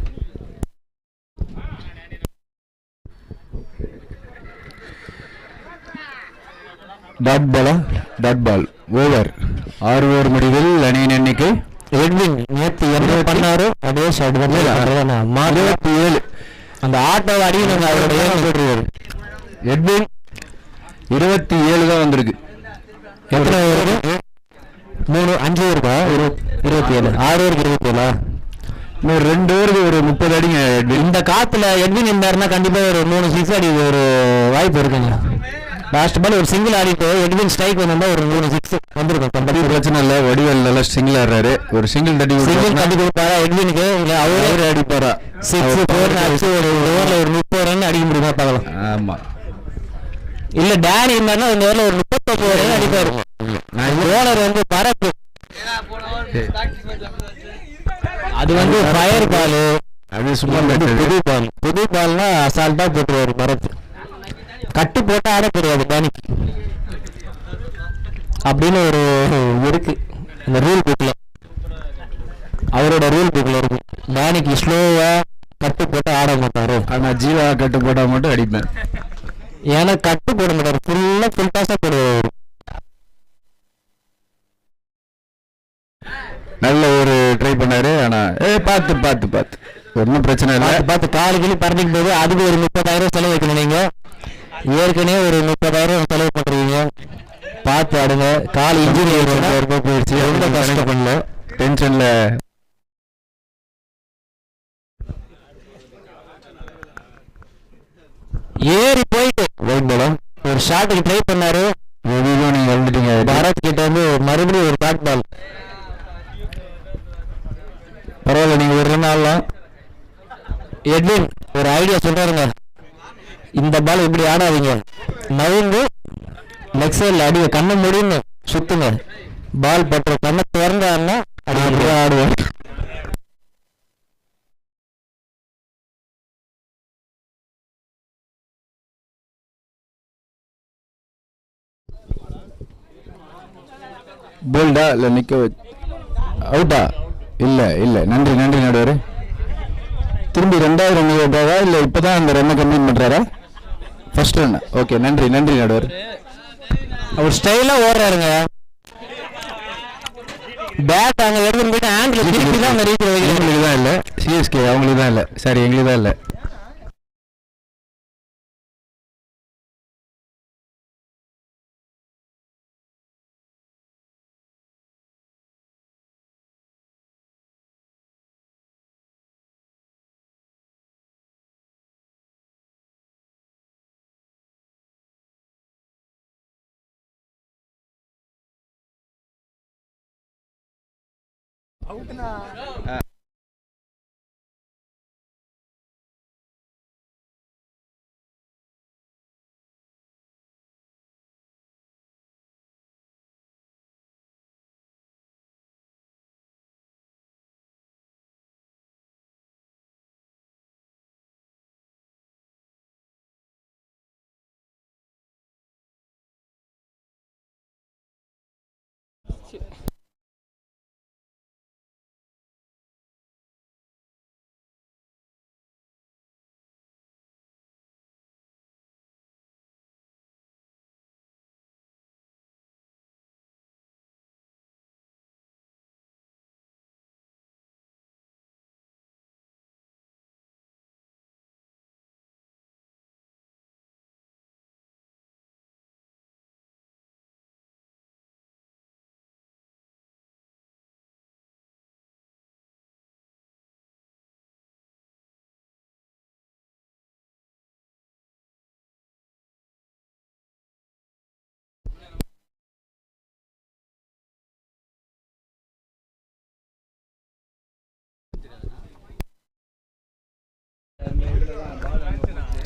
Dot ball over. 6 ஓவர் முடிவில் அணியின் எண்ணிக்கை. எட்வின் நேற்று என்ன பண்ணாரு அதே ஷாட் தான் 27. அந்த ஆட்டோவை அடிக்கணும், அவரோட ஏன் போட்டுருவாரு. எட்வின் 27 தான் வந்திருக்கு. எத்தனை ஓவர்? 3 5 ஓவருக்கா? 27. 6 ஓவருக்கு 27. இன்னும் 2 ஓவருக்கு ஒரு 30 அடிங்க எட்வின். இந்த காத்துல எட்வின் இருந்தாருன்னா கண்டிப்பா ஒரு 3 6 அடி ஒரு வாய்ப்பு இருக்குங்க. லாஸ்ட் பால் ஒரு சிங்கிள் ஆடிட்டு எட்வின் ஸ்ட்ரைக் வந்தா ஒரு 3 6 வந்திருக்கும் கம்பெனி பிரச்சனை இல்லை, வடிவேல் நல்லா சிங்கிள் ஆடுறாரு. ஒரு சிங்கிள் சிங்கிள் தட்டி கொடுப்பாரா எட்வினுக்கு, இல்ல அவரே அடிப்பாரா? 6 4 அடிச்சு ஒரு ஓவர்ல ஒரு 30 ரன் அடிக்க முடியுமா பார்க்கலாம். ஆமா, இல்ல டேனி இருந்தாருன்னா இந்த ஓவர்ல ஒரு 39 ரன் அடிப்பாரு. போலர் வந்து பரப்பு, அது வந்து ஃபயர் பால், அது சும்மா புது பால்னா அசால்ட்டா போட்டுருவாரு பரப்பு. கட்டு போட்டா ஆட தெரியாது டேனிக்கு அப்படின்னு ஒரு இருக்கு இந்த ரூல் புக்ல, அவரோட ரூல் புக்ல இருக்கு. டேனிக்கு ஸ்லோவா கட்டு போட்டு ஆட மாட்டாரு. ஆனா ஜீவா கட்டு போட்டா மட்டும் அடிப்பேன். ஏன்னா கட்டு போட மாட்டாரு, ஃபுல்லா ஃபுல் டாஸா போடுவாரு. நல்ல ஒரு ட்ரை பண்ணாரு. ஆனா பார்த்து பார்த்து பார்த்து ஒன்றும் பிரச்சனை இல்லை. பார்த்து காலு கிளி பறந்துக்கு போது அதுக்கு ஒரு 30,000 செலவு வைக்கணும். நீங்க ஏற்கனவே ஒரு 30,000 செலவு பண்றீங்க, பார்த்து ஆடுங்க. கால் இன்ஜுரி போயிடுச்சு, ரொம்ப கஷ்டப்படல, டென்ஷன்ல. ஏறி போயிட்டு ஒயிட் பால் ஒரு ஷாட்டுக்கு ட்ரை பண்ணாரு. எதுவும் நீங்க வந்துட்டீங்க. பரத் கிட்ட வந்து மறுபடியும் ஒரு பேட் பால். பரவாயில்ல, நீங்க ஒரு ரன் ஆடலாம். எட்வின் ஒரு ஐடியா சொல்றாருங்க, இந்த பால் இப்படி ஆடாதீங்க, நவுந்து லெக் சைடில் அடிங்க, கண்ணை முடின்னு சுத்துங்க, பால் பற்ற கண்ணை திறந்தாருன்னா ஆடுவேன். போல்டா இல்ல நிக்க அவுட்டா? இல்ல இல்ல, நன்றி நன்றி நடுவாரு. திரும்பி 2வது ரன் போவா இல்ல இப்பதான் அந்த ரன்னை கம்ப்ளீட் பண்றாரா? First run. ஓகே, நன்றி நன்றி நடுவார். அவர் ஸ்டைலா ஓடுறாருங்க, பேட் அங்க எடுத்து போயிட்டு ஹேண்ட்ல திருப்பி தான் அந்த ரீச் வைக்கிறேன். எங்களுக்கு தான் இல்ல, சிஎஸ்கே அவங்களுக்கு தான் இல்ல, சாரி எங்களுக்கு தான் இல்ல.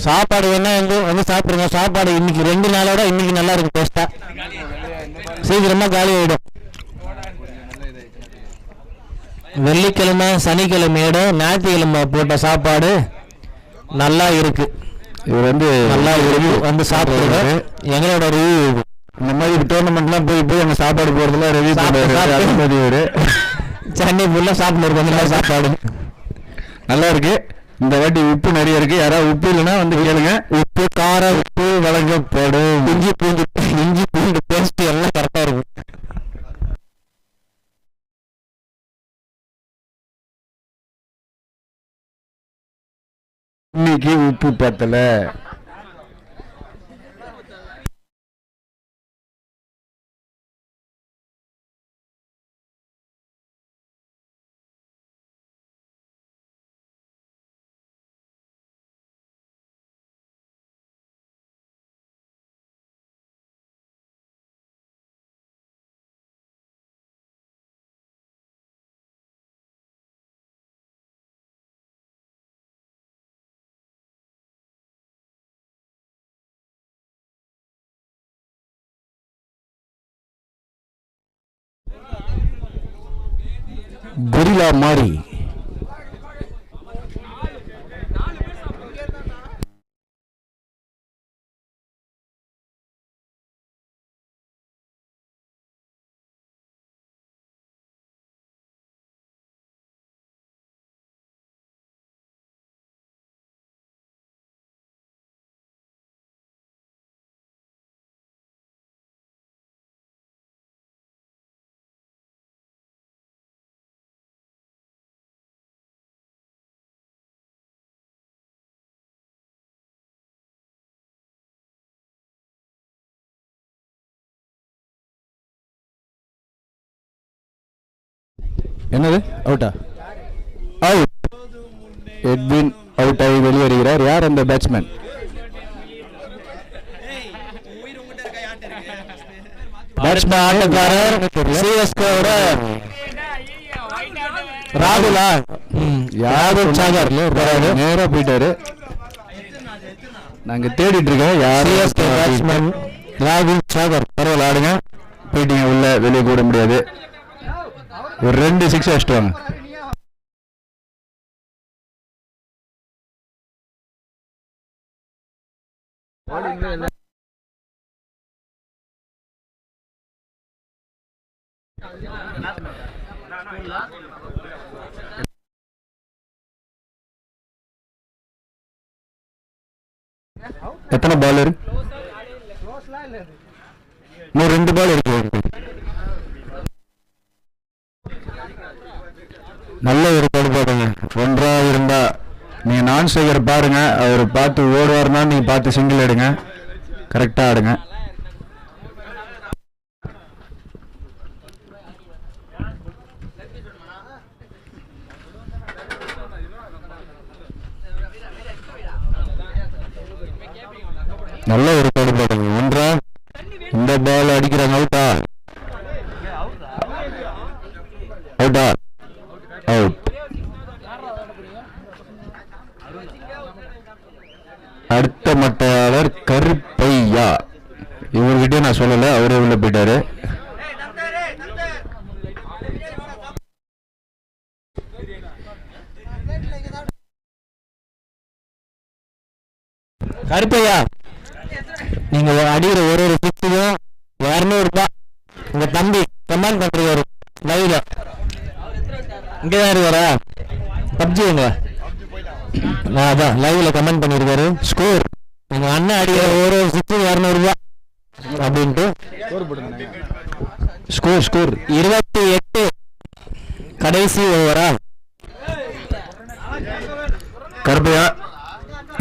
சாப்பாடு வேணா வந்து சாப்பிடுங்க. சாப்பாடு இன்னைக்கு 2 நாளோட இன்னைக்கு நல்லா இருக்கு, டேஸ்டா, சீக்கிரமா காலி ஆயிடும். வெள்ளிக்கிழமை சனிக்கிழமையோட ஞாயிற்றுக்கிழமை போட்ட சாப்பாடு நல்லா இருக்கு. இவர் வந்து நல்லா இருக்கு, வந்து சாப்பிடுறாரு. எங்களோட ரிவ்யூ இந்த மாதிரி டோர்னமெண்ட்லாம் போய் போய் அந்த சாப்பாடு போறதுல ரிவ்யூ பண்ணுவாரு. சென்னை ஃபுல்லா சாப்பிட்டு இருக்கு சாப்பாடு நல்லா இருக்கு. இந்த வாட்டி உப்பு நிறைய இருக்கு, யாராவது உப்பு இல்லைன்னா வந்து கேளுங்க. உப்பு காரம் உப்பு வழங்கப்படும். இஞ்சி பூண்டு பேஸ்ட் எல்லாம் கரெக்டா இருக்கும். இன்னைக்கு உப்பு பத்தல. கொரில்லா மாறி. என்னது அவுட்டா? அவுட். எட்வின் அவுட் ஆகி வெளியேறுகிறார். யார் அந்த பேட்ஸ்மேன்? பேட்ஸ்மேன் ஆட்டக்காரர் சிஎஸ்கேவோட ராகுலா. யாரும் சாகர் நேரா போயிட்டாரு. நாங்க தேடிட்டு இருக்கோம். யார் சிஎஸ்கே பேட்ஸ்மேன் ராகுல் சாகர். பரவாயில்ல, ஆடுங்க. போயிட்டீங்க உள்ள, வெளியே கூட முடியாது. ஒரு 2 6 அடிச்சுட்டு வாங்க. எத்தனை பால் இருக்கு? இன்னும் 2 பால் இருக்கு. நல்ல ஒரு படுபாடுங்க. ஒன்றாக இருந்தா நீங்க நான் ஸ்ட்ரைக்கர் பாருங்க, அவர் பார்த்து ஓடுவார்னா நீங்க பார்த்து சிங்கிள் எடுங்க. கரெக்டா ஆடுங்க. நல்ல ஒரு படுபாடுங்க. ஒன்றா இந்த பால் அடிக்கிறாங்க. அவுட்டா? அவுட்டா? அவுட். அடுத்த மட்டையாளர் கருப்பையா. இவர்கிட்ட நான் சொல்லல, அவரே உள்ள போயிட்டாரு. கருப்பையா, நீங்க அடிக்கிற ஒரு சிக்ஸுக்கும் 200 ரூபாய் உங்க தம்பி கமெண்ட் பண்றாரு லைவ்ல. இங்கதான் இருக்காரா? பப்ஜிங்க அதான் லைவ்ல கமெண்ட் பண்ணிருக்காரு. ஸ்கோர் உங்க அண்ணன் அடிக்கிற ஒரு சிக்ஸுக்கு 200 ரூபாய் அப்படின்ட்டு. ஸ்கோர் ஸ்கோர் 28 கடைசி ஓவரா? கருப்பையா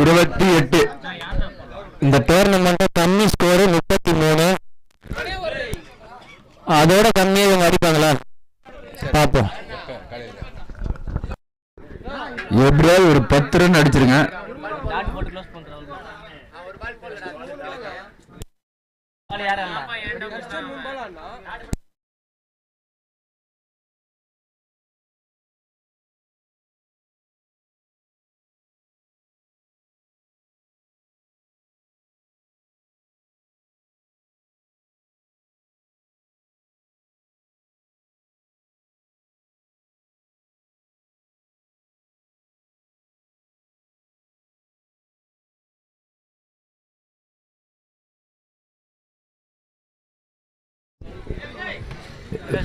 28. இந்த டோர்னமெண்ட் கம்மி ஸ்கோரு 33. அதோட கம்மியா இவங்க அடிப்பாங்களா பாப்போம். எப்படியாவது ஒரு 10 ரன் அடிச்சிருங்க.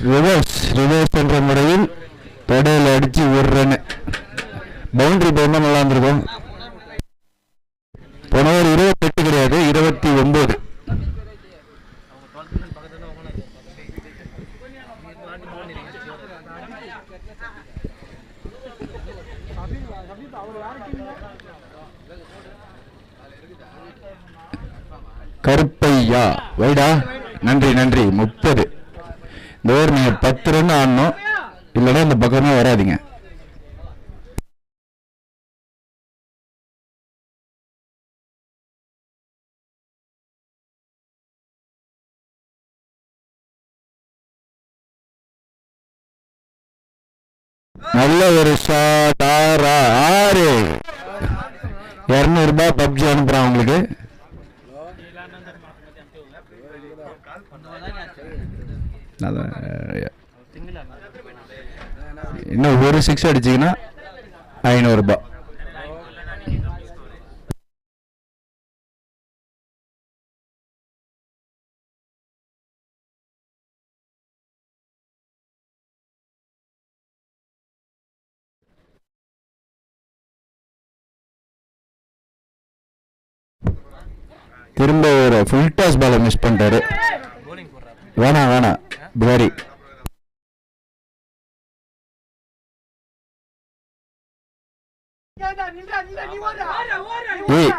ரிவர்ஸ் என்ற முறையில் தொடையில் அடிச்சு ஒரு ரன். பவுண்டரி போனா நல்லா இருந்திருக்கும். போன ஒரு 28 கிடையாது, 29. கருப்பையா வைடா. நன்றி நன்றி. 30. இந்த ஓவர் நீங்க 10 ரன் ஆடணும், இல்லைன்னா இந்த பக்கமே வராதிங்க. நல்ல ஒரு ஷாட். 6. 200 ரூபாய் பப்ஜி அனுப்புறான் உங்களுக்கு. இன்னும் ஒரு 6 அடிச்சிங்கன்னா 500 ரூபாய். திரும்ப ஒரு ஃபுல் டாஸ் பாலை மிஸ் பண்ணிட்டாரு. வேணாம் பிகாரி. ஏய்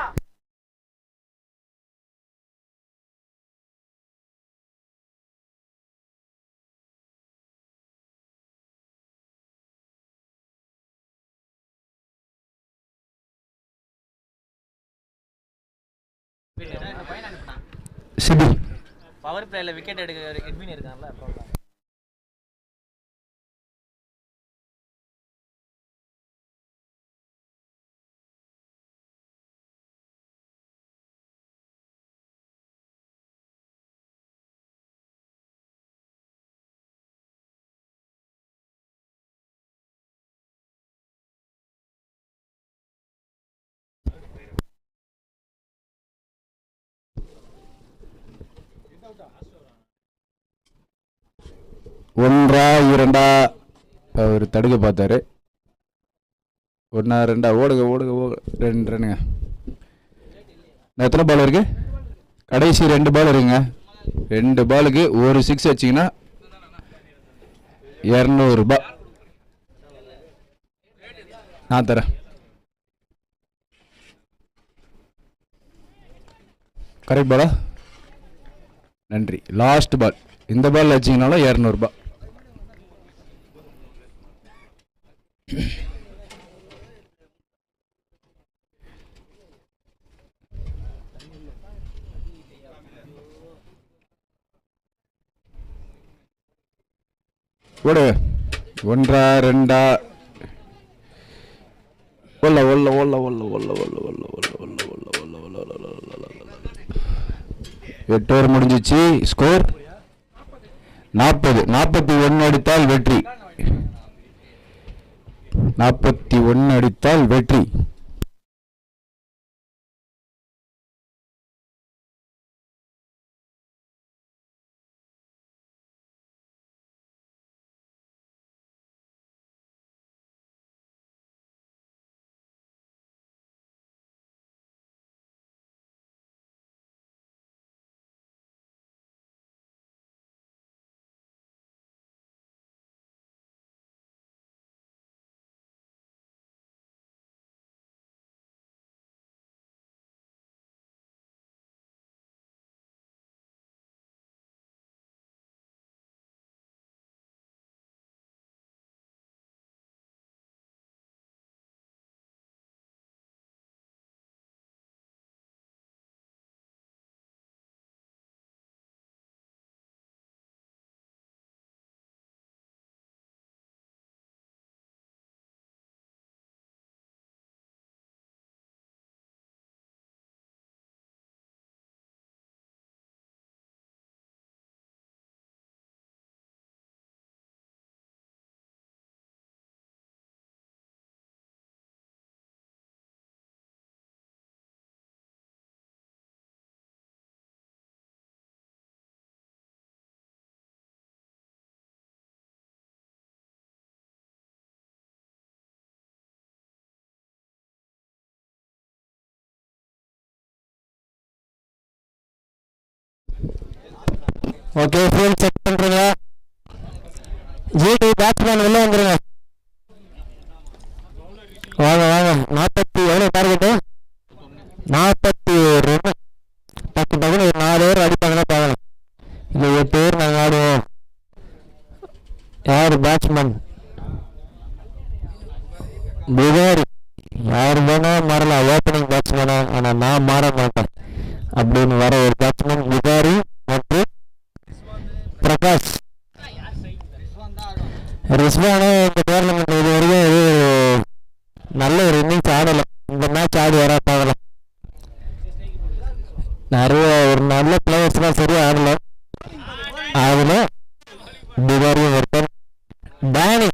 சிபி பவர் பிளேல விக்கெட் எடுக்க எட்வின் இருக்கான்ல அப்புறம் ஒன்றா இரண்டா அவர் தடுக்க பார்த்தாரு. 1 2 ஓடுங்க 2 ரன்னுங்க. எத்தனை பால் இருக்கு? கடைசி 2 பால் இருக்குங்க. 2 பாலுக்கு ஒரு 6 வச்சிங்கன்னா 200 ரூபாய் நான் தரேன். கரெக்ட் பாலா? நன்றி. Last ball. இந்த பால் வச்சிங்கனாலும் 200 ரூபாய். ஓடு. 1 2 8 ஓவர் முடிஞ்சிச்சு. ஸ்கோர் 40. 41 அடித்தால் வெற்றி. 41 அடித்தால் வெற்றி. ஓகே ஃபோன் செக் பண்ணுறீங்க. ஜிடி பேட்ஸ்மேன் வெளில வந்துருங்க. வாங்க 40 எவ்வளோ டார்கெட்டு? 41 ரன். டக்குன்னு ஒரு 4 ஓவர் அடிப்பாங்கன்னா பார்க்கலாம். இல்லை 8 ஓவர் நாங்கள் ஆடுவோம். யார் பேட்ஸ்மேன்? புகாரி. யார் வேணால் மாறலாம், ஓப்பனிங் பேட்ஸ்மேனா. ஆனால் நான் மாற மாட்டேன் அப்படின்னு வர ஒரு பேட்ஸ்மேன் புகாரி மற்றும் பிரகாஷ். ரிஸ்வானே இந்த டோர்னமெண்ட் இது வரைக்கும் நல்ல ஒரு இன்னிங்ஸ் ஆடலை. இந்த மேட்ச் ஆடி வர பார்க்கலாம். நிறைய ஒரு நல்ல பிளேயர்ஸ்லாம் சரியாக ஆடலை. அதில் புகாரியும் ஒருத்தன். டேனி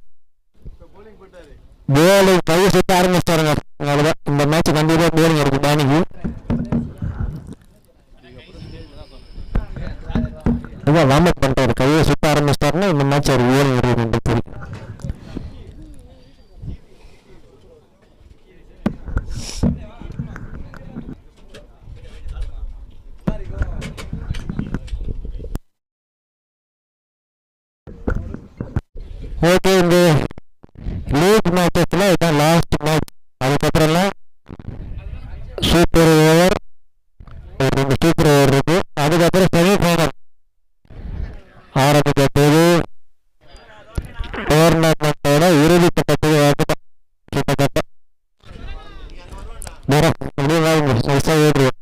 நேரம் அப்படியே வாங்க நைஸாக ஓடுவோம்.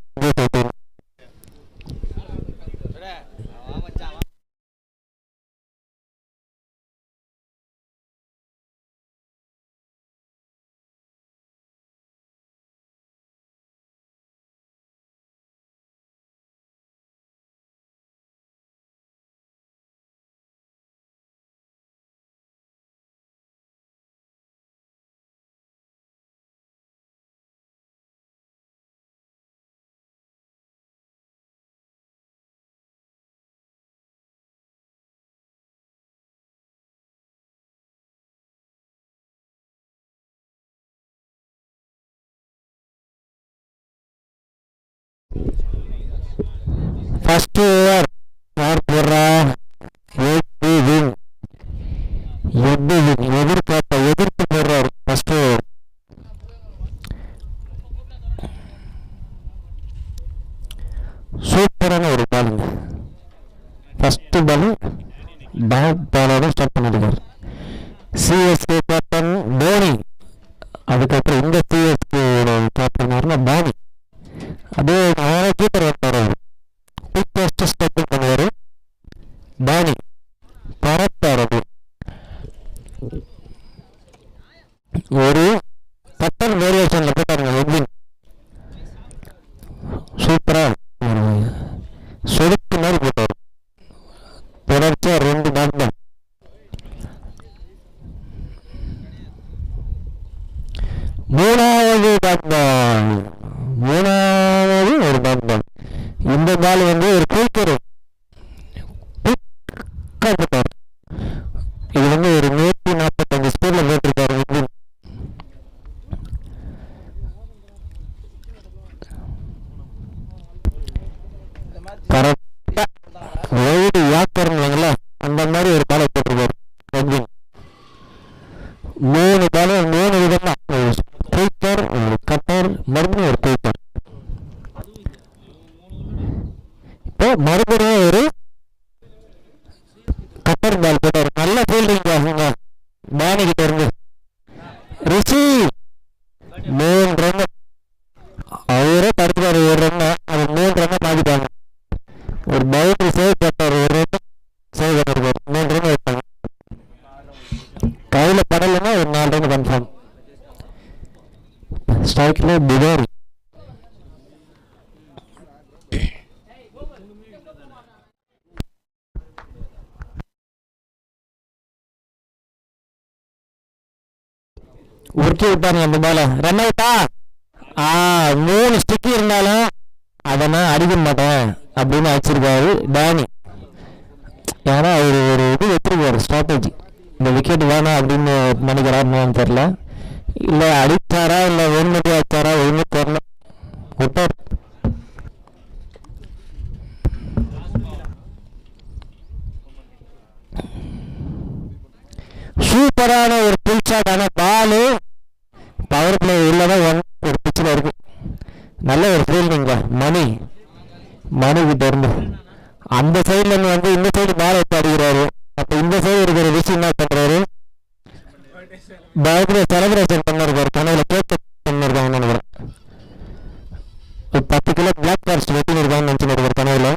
ஃபர்ஸ்ட் ஓவர் யார் போடுறா? எதிர்ப்பு போடுறாரு ஃபர்ஸ்ட் ஓவர். சூப்பரான ஒரு பாலுங்க. ஃபர்ஸ்ட் பால் டாட் பாலோட ஸ்டார்ட் பண்ணிருக்காரு சிஎஸ்கே கேப்டன் தோனி. அதுக்கப்புறம் இந்த சிஎஸ்கே கேப்டன் யாருன்னா பானி. அதே கீப்பர் வந்தார் அவர் குயிக்கஸ்ட் ஸ்டெப் பண்ணுவார் பானி பரப்பார். அது ஒரு பட்டன் வேரியேஷன்ல போட்டாருங்க எட்வின். சூப்பரா ஒரு சொடுக்கு மாதிரி போட்டார். தொடர்ச்சியா 2 டாட் பால். மூணாவது ஒரு டாட் பால். இந்த பால் வந்து ஒரு குயிக்கர் போட்டார். இது வந்து ஒரு 145 ஸ்பீட்ல போட்டிருக்காரு எட்வின். கரெக்டா வைடு யாக்கர்ங்களா அந்த மாதிரி ஒரு பாலை போட்டிருக்காரு எட்வின். 3 பாலும் 3 விதமா ஒரு குயிக்கர், ஒரு கட்டர், மறுபடியும் ஒரு குயிக்கர். இப்போ மறுபடியும் ஒரு கட்டர் பால் போட்டார். நல்ல ஃபீல்டிங் ஆகுங்க பானி கிட்ட இருந்து. ரிஷி 3 ரன் அவரே தடுக்கிறாரு. 1 ரன் அது 3 ரன் மாத்திட்டாங்க. ஒரு பவுண்டரி சேவ் போட்டார். 1 ரன் சேவ் பண்ணிருக்காரு. 3 ரன் வைப்பாங்க. கையில படலைன்னா ஒரு 4 ரன் கன்ஃபார்ம். ஸ்ட்ரைக்ல புகாரி. உருக்கி விட்டாருங்க அந்த பால. ரன் அவுட்டா? 3 ஸ்டிக் இருந்தாலும் அதை நான் அடிக்க மாட்டேன் அப்படின்னு அடிச்சிருக்காரு டானி. ஏன்னா அவர் ஒரு இது வச்சிருக்காரு ஸ்ட்ராட்டஜி. இந்த விக்கெட் வேணாம் அப்படின்னு நினைக்கிறாருன்னு தெரியல. இல்லை அடித்தாரா இல்லை வேணுமதி அடித்தாரா ஒன்றும் தெரியல. விட்டார். சூப்பரான ஒரு புல் ஷாட். ஆன பாலு பவர் பிளே உள்ளதான் ஒரு பிச்சில் இருக்கு. நல்ல ஒரு ஃபீல்டிங்க மணி கிட்ட இருந்து. அந்த சைட்ல இருந்து வந்து இந்த சைடு பால் எடுத்து அடிக்கிறாரு. அப்ப இந்த சைடு இருக்கிற விஷயம் என்ன பண்றாரு? பர்த்டே செலிப்ரேஷன் பண்ணிருக்காரு. கனவுல கேக் பண்ணிருக்காங்கன்னு நினைக்கிறேன். ஒரு 10 கிலோ பிளாக் ஃபாரஸ்ட் வெட்டி இருக்காங்கன்னு நினைச்சுருக்காரு கனவுல.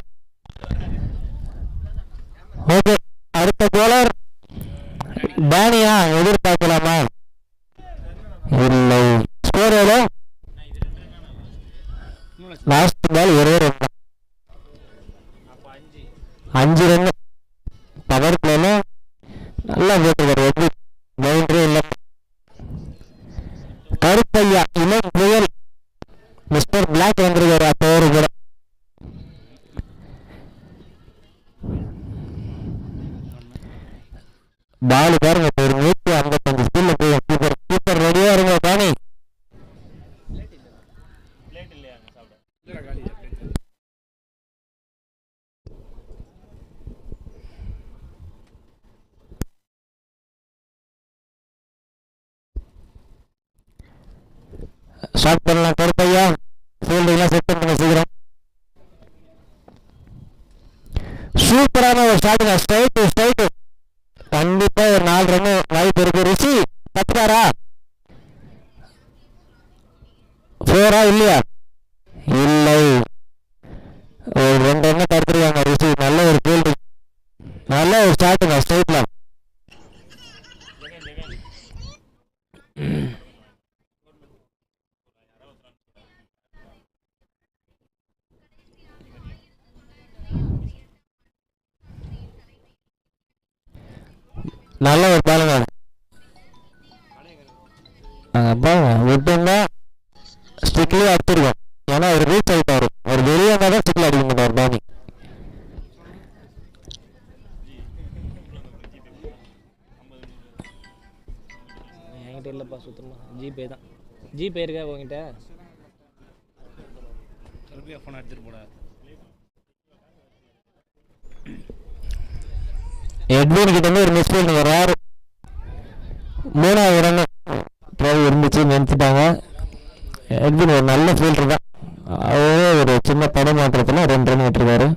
ஓகே, அடுத்த போலர் டானியா எதிர்பார்க்கலாமா? இல்லை. ஸ்கோர் எவ்வளோ? லாஸ்ட் பால் ஒரே ரன், 5 ரன். பவர் பிளேல நல்லா போட்டிருக்காரு. எப்படி பவுண்டரி இல்லை. கருப்பையா இளம் புயல் மிஸ்டர் பிளாக் வந்திருக்காரு. அப்போ ஒரு கூட பாலு பாருங்க ஒரு 155 ஸ்பீட்ல போய் கீப்பர் ரெடியா இருங்க பாணி. ஸ்டார்ட் பண்ணலாம் கருப்பையா. ஃபீல்டிங்லாம் செட் பண்ணுங்க சீக்கிரம். சூப்பரான ஒரு ஸ்டார்டிங். ஸ்ட்ரைட் கண்டிப்பா ஒரு 4 ரன் வாய்ப்பு இருக்கு. ரிஷி 10 ரன் 4 இல்லையா? இல்லை. ஒரு 2 ரன் தடுத்துருக்காங்க ரிஷி. நல்ல ஒரு ஃபீல்டு, நல்ல ஒரு ஸ்டார்ட்டுங்க ஸ்ட்ரைட்ல. நல்ல ஒரு பாலுங்க. விட்டுன்னா ஸ்டிக்லேயே அடிச்சிருக்கோம். ஏன்னா அவர் ரீச் ஆகிட்டாரு. அவர் வெளியே இருந்தால் தான் ஸ்டிக்கில் அடிக்க மாட்டார் தோனி. என்கிட்ட இல்லைப்பா சுத்தமாக. ஜிபே தான். ஜிபே இருக்கா உங்ககிட்ட? ஃபோன் எடுத்துகிட்டு போட. எட்வின் கிட்ட இருந்து ஒரு மிஸ் பண்ணி வராரு. 3வது ரன் ட்ரை இருந்துச்சு, நிறுத்திட்டாங்க. எட்வின் ஒரு நல்ல ஃபீல்டர் தான். அவரே ஒரு சின்ன படமாற்றத்தில் 2 ரன் விட்டுருக்காரு.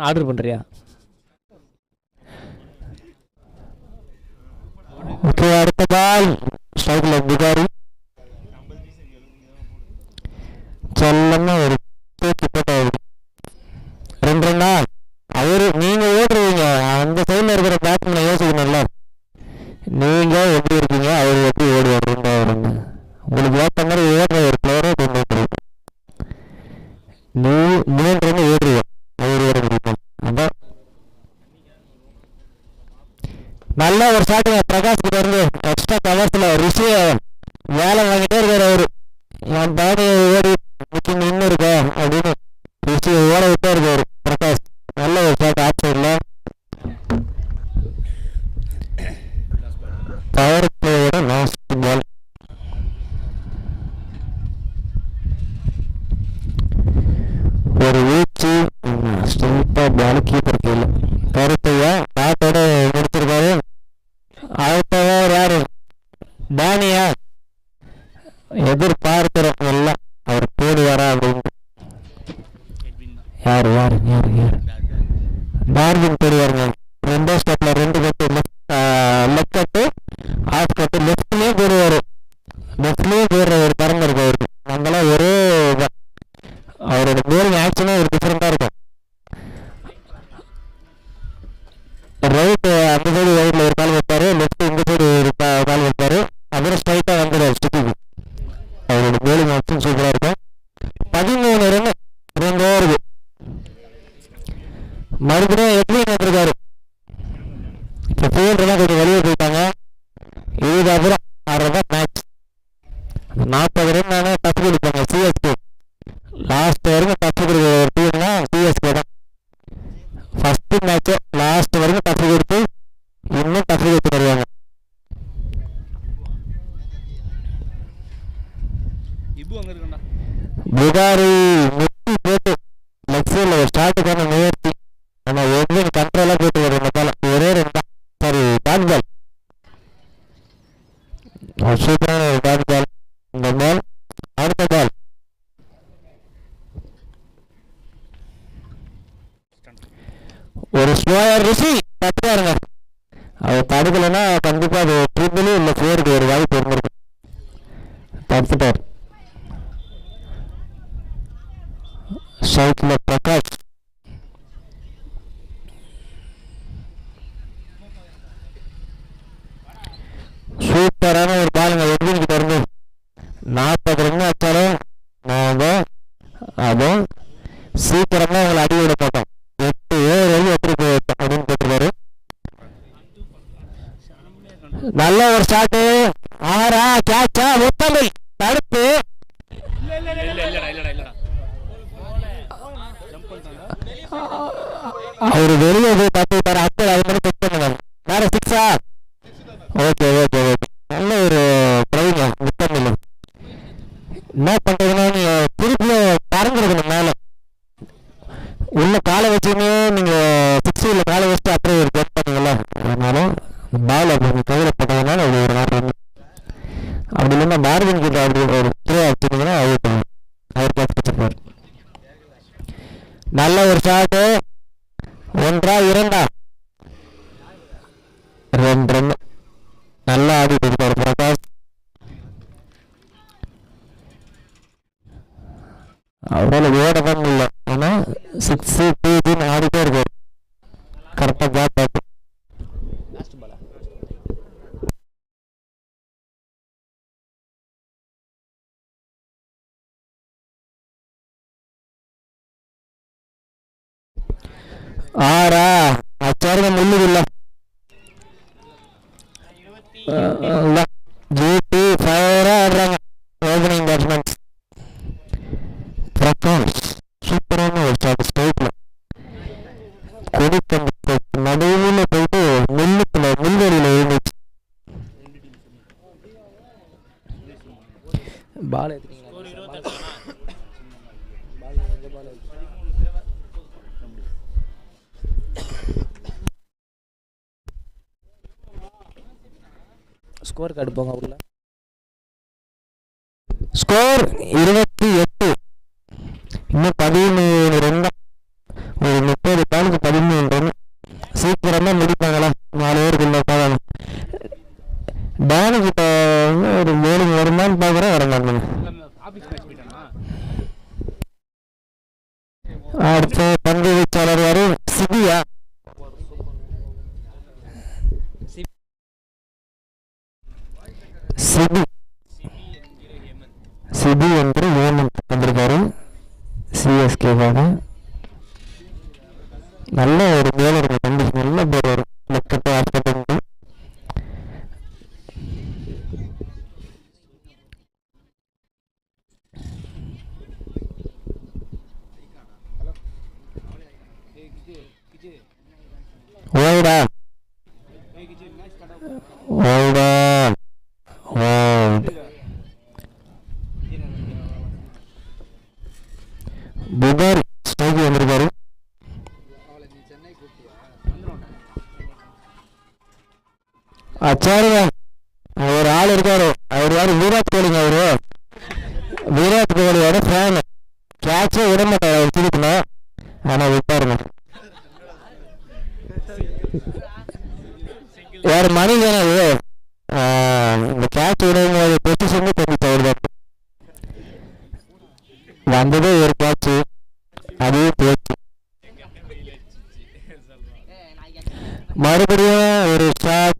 ஆர்டர் பண்ணுறியா? ஓகே, அடுத்த பால் ஸ்ட்ரைக்கில் புகாரி. செல்லமா ஒரு தூக்கி போட்டாரு. 2 ரன்னா. அவரு நீங்க ஓடுறீங்க, அந்த சைடில் இருக்கிற பேட்ஸ்மேனை யோசிக்கணும்ல. நீங்க எப்படி இருக்கீங்க, அவர் எப்படி ஓடுவார்? 2வது ரன்னு உங்களுக்கு ஏற்ற மாதிரி ஓடுற ஒரு பிளேயரை கொண்டு வந்துருக்கு. நீ 3 ரன் ஓடுறீங்க, அவர் ஓட முடியும். அதான் நல்ல ஒரு ஸ்டார்டிங். பிரகாஷ் கிட்ட இருந்து எக்ஸ்ட்ரா கவர்ஸ்ல ரிஷிய வேலை வாங்கிட்டே இருக்காரு அவரு. என் பாடி ஓடி இன்னும் இருக்கா அப்படின்னு ரிஷிய ஓட விட்டே இருக்காரு பிரகாஷ். நல்ல ஒரு ஷாட் ஆஃப் சைடில். பவர் பிளேயோட லாஸ்ட் பால். ஒரு வீச்சு ஸ்ட்ரைட்டா பால் கீப்பர் கீழே. கருத்தையா பேட்டோட முடிச்சிருக்காரு. அடுத்தவர் யாரு? டேனியா. எதிர்பார்க்கிறோம் எல்லாம் அவர் போடுவாரா அப்படின்னு. யாரு யாரு யாரு யாரு? டார்வின் போடுவாருங்க. 2 ஸ்டெப்ல 2 கட்டு, லெஃப்ட் கட்டு, ஆஃப் கட்டு. லெஃப்ட்லேயும் போடுவார். லெஃப்ட்லேயும் போடுற ஒரு திறமை இருக்கு அவருக்கு. நம்மளாம் ஒரே அவரோட போலிங் ஆக்ஷனும் ஒரு டிஃப்ரெண்டாக இருக்கும். ரைட் அந்த சைடு ரைட்டில் ஒரு கால் வைப்பாரு, லெஃப்ட் இந்த சைடு ஒரு கால் வைப்பாரு. அப்புறம் ஸ்ட்ரைட்டாக வந்துடுவார் ஸ்டிக்கு. அவரோட போலிங் ஆப்ஷன் சூப்பராக இருக்கும். 13 ரன் 2 ஓவருக்கு. மறுபடியும் எட்வின் வந்திருக்காரு. இப்போ ஃபீல்டெல்லாம் கொஞ்சம் வெளியே போயிட்டாங்க. இதுக்கப்புறம் ஆடுறதா மேட்ச். 40 ரன் நானே டஃப் கொடுப்பாங்க சிஎஸ்கே. லாஸ்ட் வரைக்கும் டஃப் கொடுக்குற ஒரு டீம்னா சிஎஸ்கே தான். ஃபர்ஸ்ட் மேட்ச் லாஸ்ட் வரைக்கும் டஃப் கொடுத்து இன்னும் டஃப் கொடுத்து வருவாங்க. புகாரி முட்டி போட்டு லெஃப்ட் சைடில் ஒரு ஸ்டார்ட்டுக்கான முயற்சி. ஆனால் எட்வின் கண்ட்ரோலாக போட்டு வரும். இந்த பால் ஒரே 2 தான். Sorry, dot ball. சூப்பரான ஒரு டாட் பால். இந்த பால் அடுத்த பால். ஒரு ஸ்லோயர் ரிஷி தட்டுறாருங்க. அவர் தடுக்கலைன்னா கண்டிப்பாக அது ட்ரிபிளும் இல்லை 4க்கு ஒரு வாய்ப்பு இருந்திருக்கு. தடுத்துட்டார். சவுத்தில் பிரகாஷ். சூப்பரான ஒரு பாலுங்க எட்வின் கிட்ட இருந்து. 40 ரன் வச்சாலும் நாங்கள் அதுவும் சீக்கிரமாக உங்களை அடி விட மாட்டோம். 8-7 வரைக்கும் எப்படி போயிட்டோம் அப்படின்னு போட்டுருக்காரு. நல்ல ஒரு ஸ்டார்ட்டு. ஆறா கேட்சா முத்தமிழ் தடுப்பு. அவரு வெளியே போய் தப்பிட்டாரு. அப்போ அது மாதிரி செக் பண்ணுவாங்க. வேற 6ஆ? Okay okay okay. நல்ல ஒரு ட்ரைவிங்க முத்தமிழ். என்ன பண்றதுன்னா நீங்க திருப்பி பறந்துருக்கணும் மேலே. உள்ள காலை வச்சுன்னு நீங்க 6ல காலை வச்சுட்டு அப்படியே ஒரு ஜம்ப் பண்ணீங்களா, அதனால பால் அப்படி கையில் போட்டதுனால அப்படி ஒரு 4 ரன். அப்படி இல்லைன்னா டார்வின் கிட்ட அப்படி ஒரு த்ரோ அடிச்சிருந்தீங்கன்னா அவர் கேட்ச் வச்சிருப்பார். நல்ல ஒரு ஷாட்டு. 1ஆ 2ஆ? 2 ரன். நல்லா ஆடி கொடுத்தாரு ஆறா அச்சாருங்க முள்ளுதில்ல ஜிடி ஃபயரா ஆடுறாங்க ஓபனிங் பேட்ஸ்மேன் பிரகாஷ். சூப்பரான ஒரு ஷாட் ஸ்ட்ரைட்ல கொடிக்கம்பு நடுவில் போயிட்டு முள்வெளியில இருந்துச்சு. பால் எடுத்துட்டீங்களா? ஸ்கோர் கார்டு போங்க உள்ள. ஸ்கோர் 28. இன்னும் 13 ரன் தான். ஒரு 30 பாலுக்கு 13 ரன். சீக்கிரமா முடிப்பாங்களா 4 ஓவருக்குள்ள போகணும். டேனு கிட்ட ஒரு 7 வருமானு பார்க்குறேன் வர மாட்டேங்க. அடுத்த பந்து வீச்சாளர் யாரு? சிபியா. சிபி என்று ஹேமந்த் வந்திருக்காரு சிஎஸ்கேவாக. நல்ல ஒரு பேலர் தம்பி, நல்ல பேலர். லெஃப்ட் ஆஸ்பத்திரி ஓடா ஓடா புகார் ஸ்டேஜ் வந்திருக்காரு. ஆச்சாரியா ஒரு ஆள் இருக்காரு. அவர் யாரு? விராட் கோலிங்க. அவரு விராட் கோலியோட ஃபேன். கேட்சே விட மாட்டார் அவர் திருப்பணும். ஆனா விட்டாருங்க. யாரு? மணி தானே அது. இந்த கேட்ச் விடும்போது பொசிஷன் கொஞ்சம் தவறுதான். வந்ததே ஒரு கேட்சு, அதுவே போச்சு. மறுபடியும் ஒரு ஷாட்.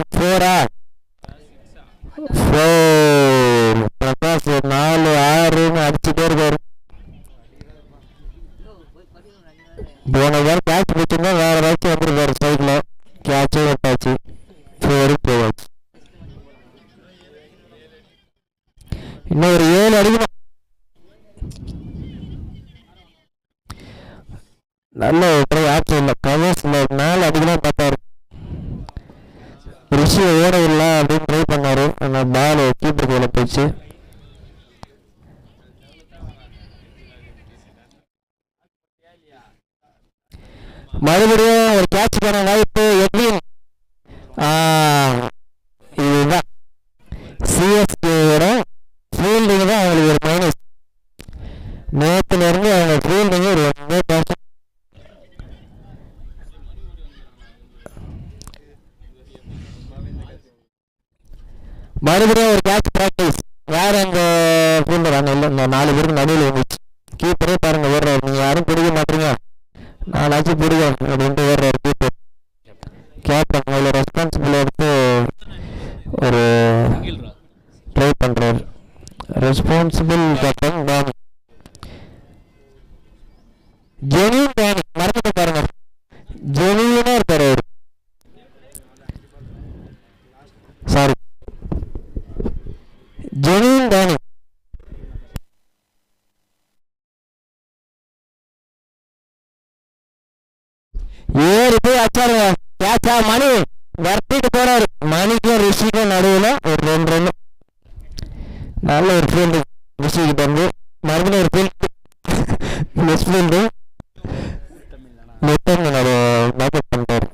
4 பிரகாஷ் 4 6 அடிச்சுட்டே இருக்காரு. போன வாரம் கேட்ச் போச்சுன்னா வேற ஏதாச்சும் வந்துருக்காரு சைட்ல. கேட்சும் விட்டாச்சு. 4 போவாச்சு. இன்னும் ஒரு 7 அடிக்கணும். நல்ல ஒரு ஆப்ஷன் இல்லை. கவர்ஸ்ல 4 அடிக்கலாம் பார்த்தாரு. ரிஷி ஓட இல்லை அப்படின்னு ட்ரை பண்ணாரு. ஆனால் பால் கீப்பர் கையில போச்சு. மறுபடியும் ஒரு கேட்சுக்கான வாய்ப்பு. எட்வின். இதுதான் சிஎஸ்கேவோட ஃபீல்டிங் தான் அவங்களுக்கு ஒரு மைனஸ். நேற்றுல இருந்து அவங்க ஃபீல்டிங் ரொம்ப மோசம். மறுபடியும் ஒரு கேட்ச் ப்ராக்டிஸ். வேற அந்த ஃபீல்டர் அங்கே இல்லை. இந்த 4 பேருக்கு நடுவில் வந்துச்சு. கீப்பரே பாருங்க ஓடுறாரு. நீங்கள் யாரும் பிடிக்க மாட்டீங்க, 4 ஆச்சு பிடிக்கும் அப்படின்ட்டு ஓடுறாரு கீப்பர். கேப்டன் அதில் ரெஸ்பான்சிபிள் எடுத்து ஒரு ட்ரை பண்ணுறாரு. Responsible captain Danny. Genuine Danny மறந்துட்டு பாருங்க. ஜெனியூனாக இருக்கார் அவர். Sorry, genuine Danny. ஏறி போய் அச்சாருங்க. கேட்சா மணி வரட்டிட்டு போறாரு. மணிக்கும் ரிஷிக்கும் நடுவில் ஒரு 2 ரன். நல்ல ஒரு ஃபீல்டு ரிஷிக்கிட்ட வந்து. மறுபடியும் ஒரு ஃபீல்டு மிஸ் ஃபீல்டு பேக்கப் பண்ணிட்டாரு.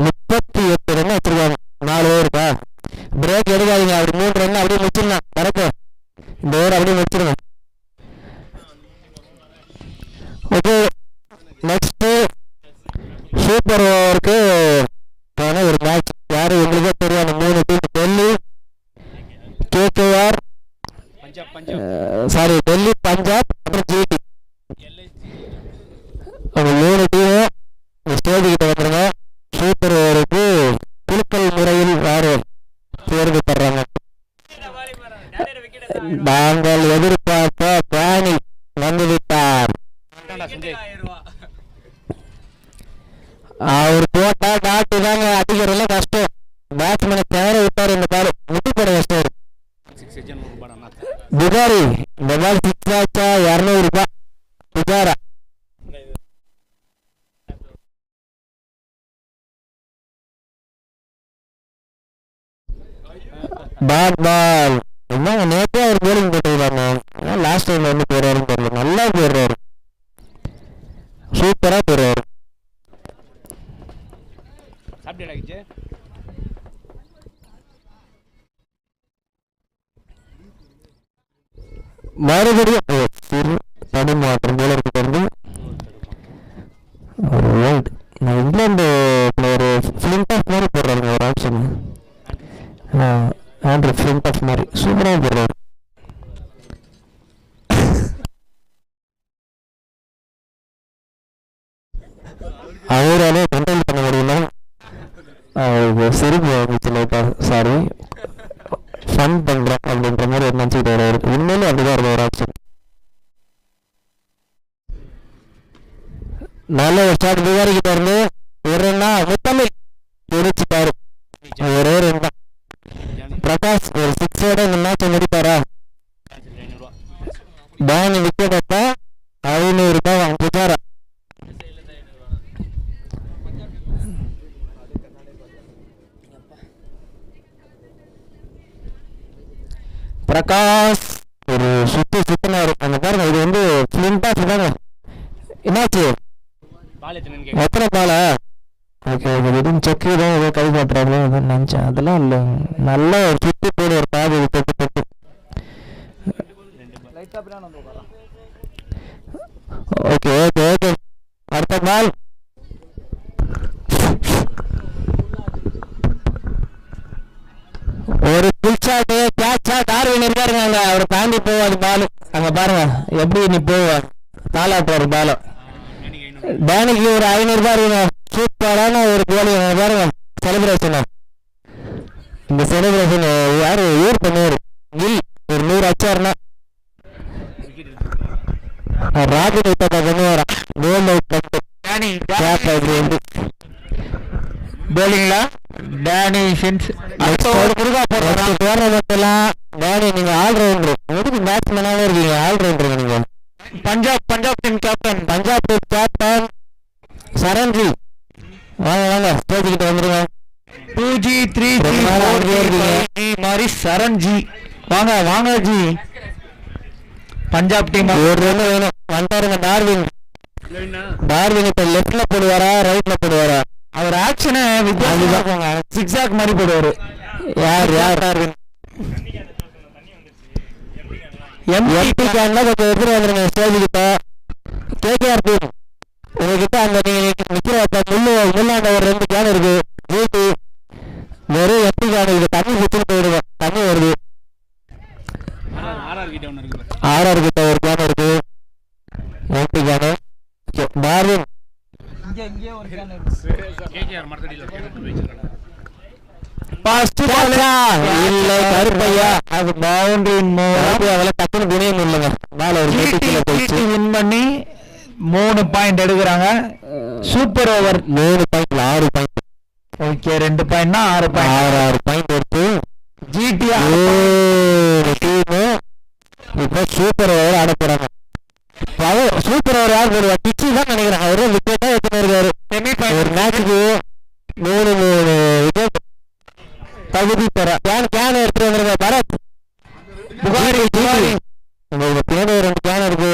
38 ரன் வச்சிருக்காங்க. 4 ஓவருக்கா? பிரேக் எடுக்காதீங்க. அவர் 3 ரன் அப்படியே முடிச்சிடலாம். கரெக்டு. இந்த ஓவர் அப்படியே முடிச்சிருங்க. ஓகே, நெக்ஸ்ட் சூப்பர் ஓவருக்கு ஒரு மேட்ச். யாரு எங்களுக்கே தெரியும். 3 team. Delhi KKR, sorry Delhi Punjab அப்புறம் ஜிடி. அவங்க 3 டீமும் ஸ்டேஜ் கிட்ட வந்துருங்க. சூப்பர் ஓவருக்கு குலுக்கல் முறையில் யாரு தேர்வு பெறாங்க? நாங்கள் எதிர்பார்த்த பிராணி வந்துவிட்டார். Dot ball. என்னங்க நேற்றே அவர் போலிங் போட்டுருக்காங்க, லாஸ்ட் டைம்ல வந்து போடுறாருன்னு தெரியல. நல்லா போடுறாரு, சூப்பரா போடுறாரு. மறுபடியும் தடுமாற்றம் போல இருக்கு வந்து ஒரு வேர்ல்டு. இங்கிலாந்து ஒரு ஃபிளிண்ட் ஆஃப் மாதிரி போடுறாருங்க ஒரு ஆப்ஷன். ஆண்ட்ரூ ஃபிளிண்ட் ஆஃப் மாதிரி சூப்பராக போடுறாரு. அவராலே கண்ட்ரோல் பண்ண முடியல, சிரிப்பு வந்துச்சு லைட்டாக. சாரி, ஃபன் பண்ணுறேன் அப்படின்ற மாதிரி ஒரு நினச்சிக்கிட்டு வர்றாரு. உண்மையிலே அப்படிதான் இருக்கும் ஒரு ஆப்ஷன். நல்ல ஒரு ஷாட் விகாரிக்கிட்ட இருந்து ஒரு ரன்னா முத்தமிழ் முடிச்சுட்டாரு. ஒரே ரன் தான். பிரகாஷ் ஒரு சிக்ஸோட இந்த மேட்சை முடிப்பாரா? டேனி விக்கெட் எடுத்தா 500 ரூபாய் புஜாரா. பிரகாஷ் ஒரு சுத்தினாரு அந்த பாருங்க. இது வந்து ஃபிளிண்ட் ஆஃப் தாங்க. என்னாச்சு, எத்தனை பாலா? ஓகே ஓகே, எதுவும் செக்கு தான் ஏதோ கை காட்டுறாரு நினச்சேன். அதெல்லாம் இல்லை, நல்ல ஒரு சுத்தி போடு ஒரு பாதி தொட்டு தொட்டு. ஓகே ஓகே ஓகே, அடுத்த பால். ஒரு புல் ஷாட்டு, கேட்ச் ஷாட். டார்வின் இருக்காருங்க அங்க, அவரை தாண்டி போவாது பால். அங்க பாருங்க எப்படி நீ போவா, தாளாட்டுவார் பால். டேனிக்கு ஒரு 500 ரூபாய் இருக்குங்க. சூப்பரான ஒரு கோலி பாருங்க. செலிப்ரேஷன், இந்த செலிப்ரேஷன் யாரு ஊர் பண்ணுவாரு, கில் ஒரு 100 அச்சாருன்னா ராபின் விட்டா பண்ணுவாரா. கோல் அவுட் பண்ணிட்டு போலிங்களா டேனி சின்ஸ் டோர்னமெண்ட்லாம். டேனி நீங்க ஆல்ரவுண்டர், எதுக்கு பேட்ஸ்மேனாவே இருக்கீங்க, ஆல்ரவுண்டர் நீங்க. Punjab team captain, Punjab team captain சரண்ஜி. வாங்க வாங்க, ஸ்டேஜ் கிட்ட வந்துருங்க. 2G3 மாதிரி சரண்ஜி வாங்க வாங்க ஜி. பஞ்சாப் டீம் ஒரு ரன் வேணும். வந்துட்டாருங்க டார்வின். டார்வின் இப்ப லெஃப்ட்ல போடுவாரா ரைட்ல போடுவாரா? அவர் ஆக்ஷனை வித்தியாசமா சிக்ஸாக் மாதிரி போடுவாரு. யார் யார்? டார்வின். எம்பி கேன்ல கொஞ்சம் எதிர வந்துருங்க ஸ்டேஜ் கிட்ட. கேகேஆர் டீம் உங்ககிட்ட அந்த நீங்க நிக்கிற முன்னாண்ட ஒரு 2 கேன் இருக்கு. ஜிடி வெறும் எம்பி கேன் இருக்கு. தண்ணி குச்சிட்டு போயிடுங்க, தண்ணி வருது. ஆர்ஆர் கிட்ட ஒரு கேன் இருக்கு, எம்பி கேனு. டார்வின் இல்லை கருப்பையா, அது பவுண்டரி. டக்குனு குணியம் இல்லைங்க, மேல ஒரு வின் பண்ணி 3 பாயிண்ட் எடுக்கிறாங்க. Super over 3 point 6 point. Okay 2 பாயிண்ட்னா 6 point, 6 point எடுத்து ஜிடி டீம் இப்போ சூப்பர் ஓவர் ஆட போறாங்க. சூப்பர் ஓவர் யார் போடுவா? பிச்சு தான் நினைக்கிறாங்க. ஒரு விக்கெட்டா எடுத்துன்னு இருக்காரு. ஒரு மேட்சுக்கு 3 விக்கெட் தகுதி பெற கேன் எடுத்துட்டு வந்துருங்க. பரத் புகாரி உங்களுக்கு பின்னாடி 2 கேன் இருக்கு.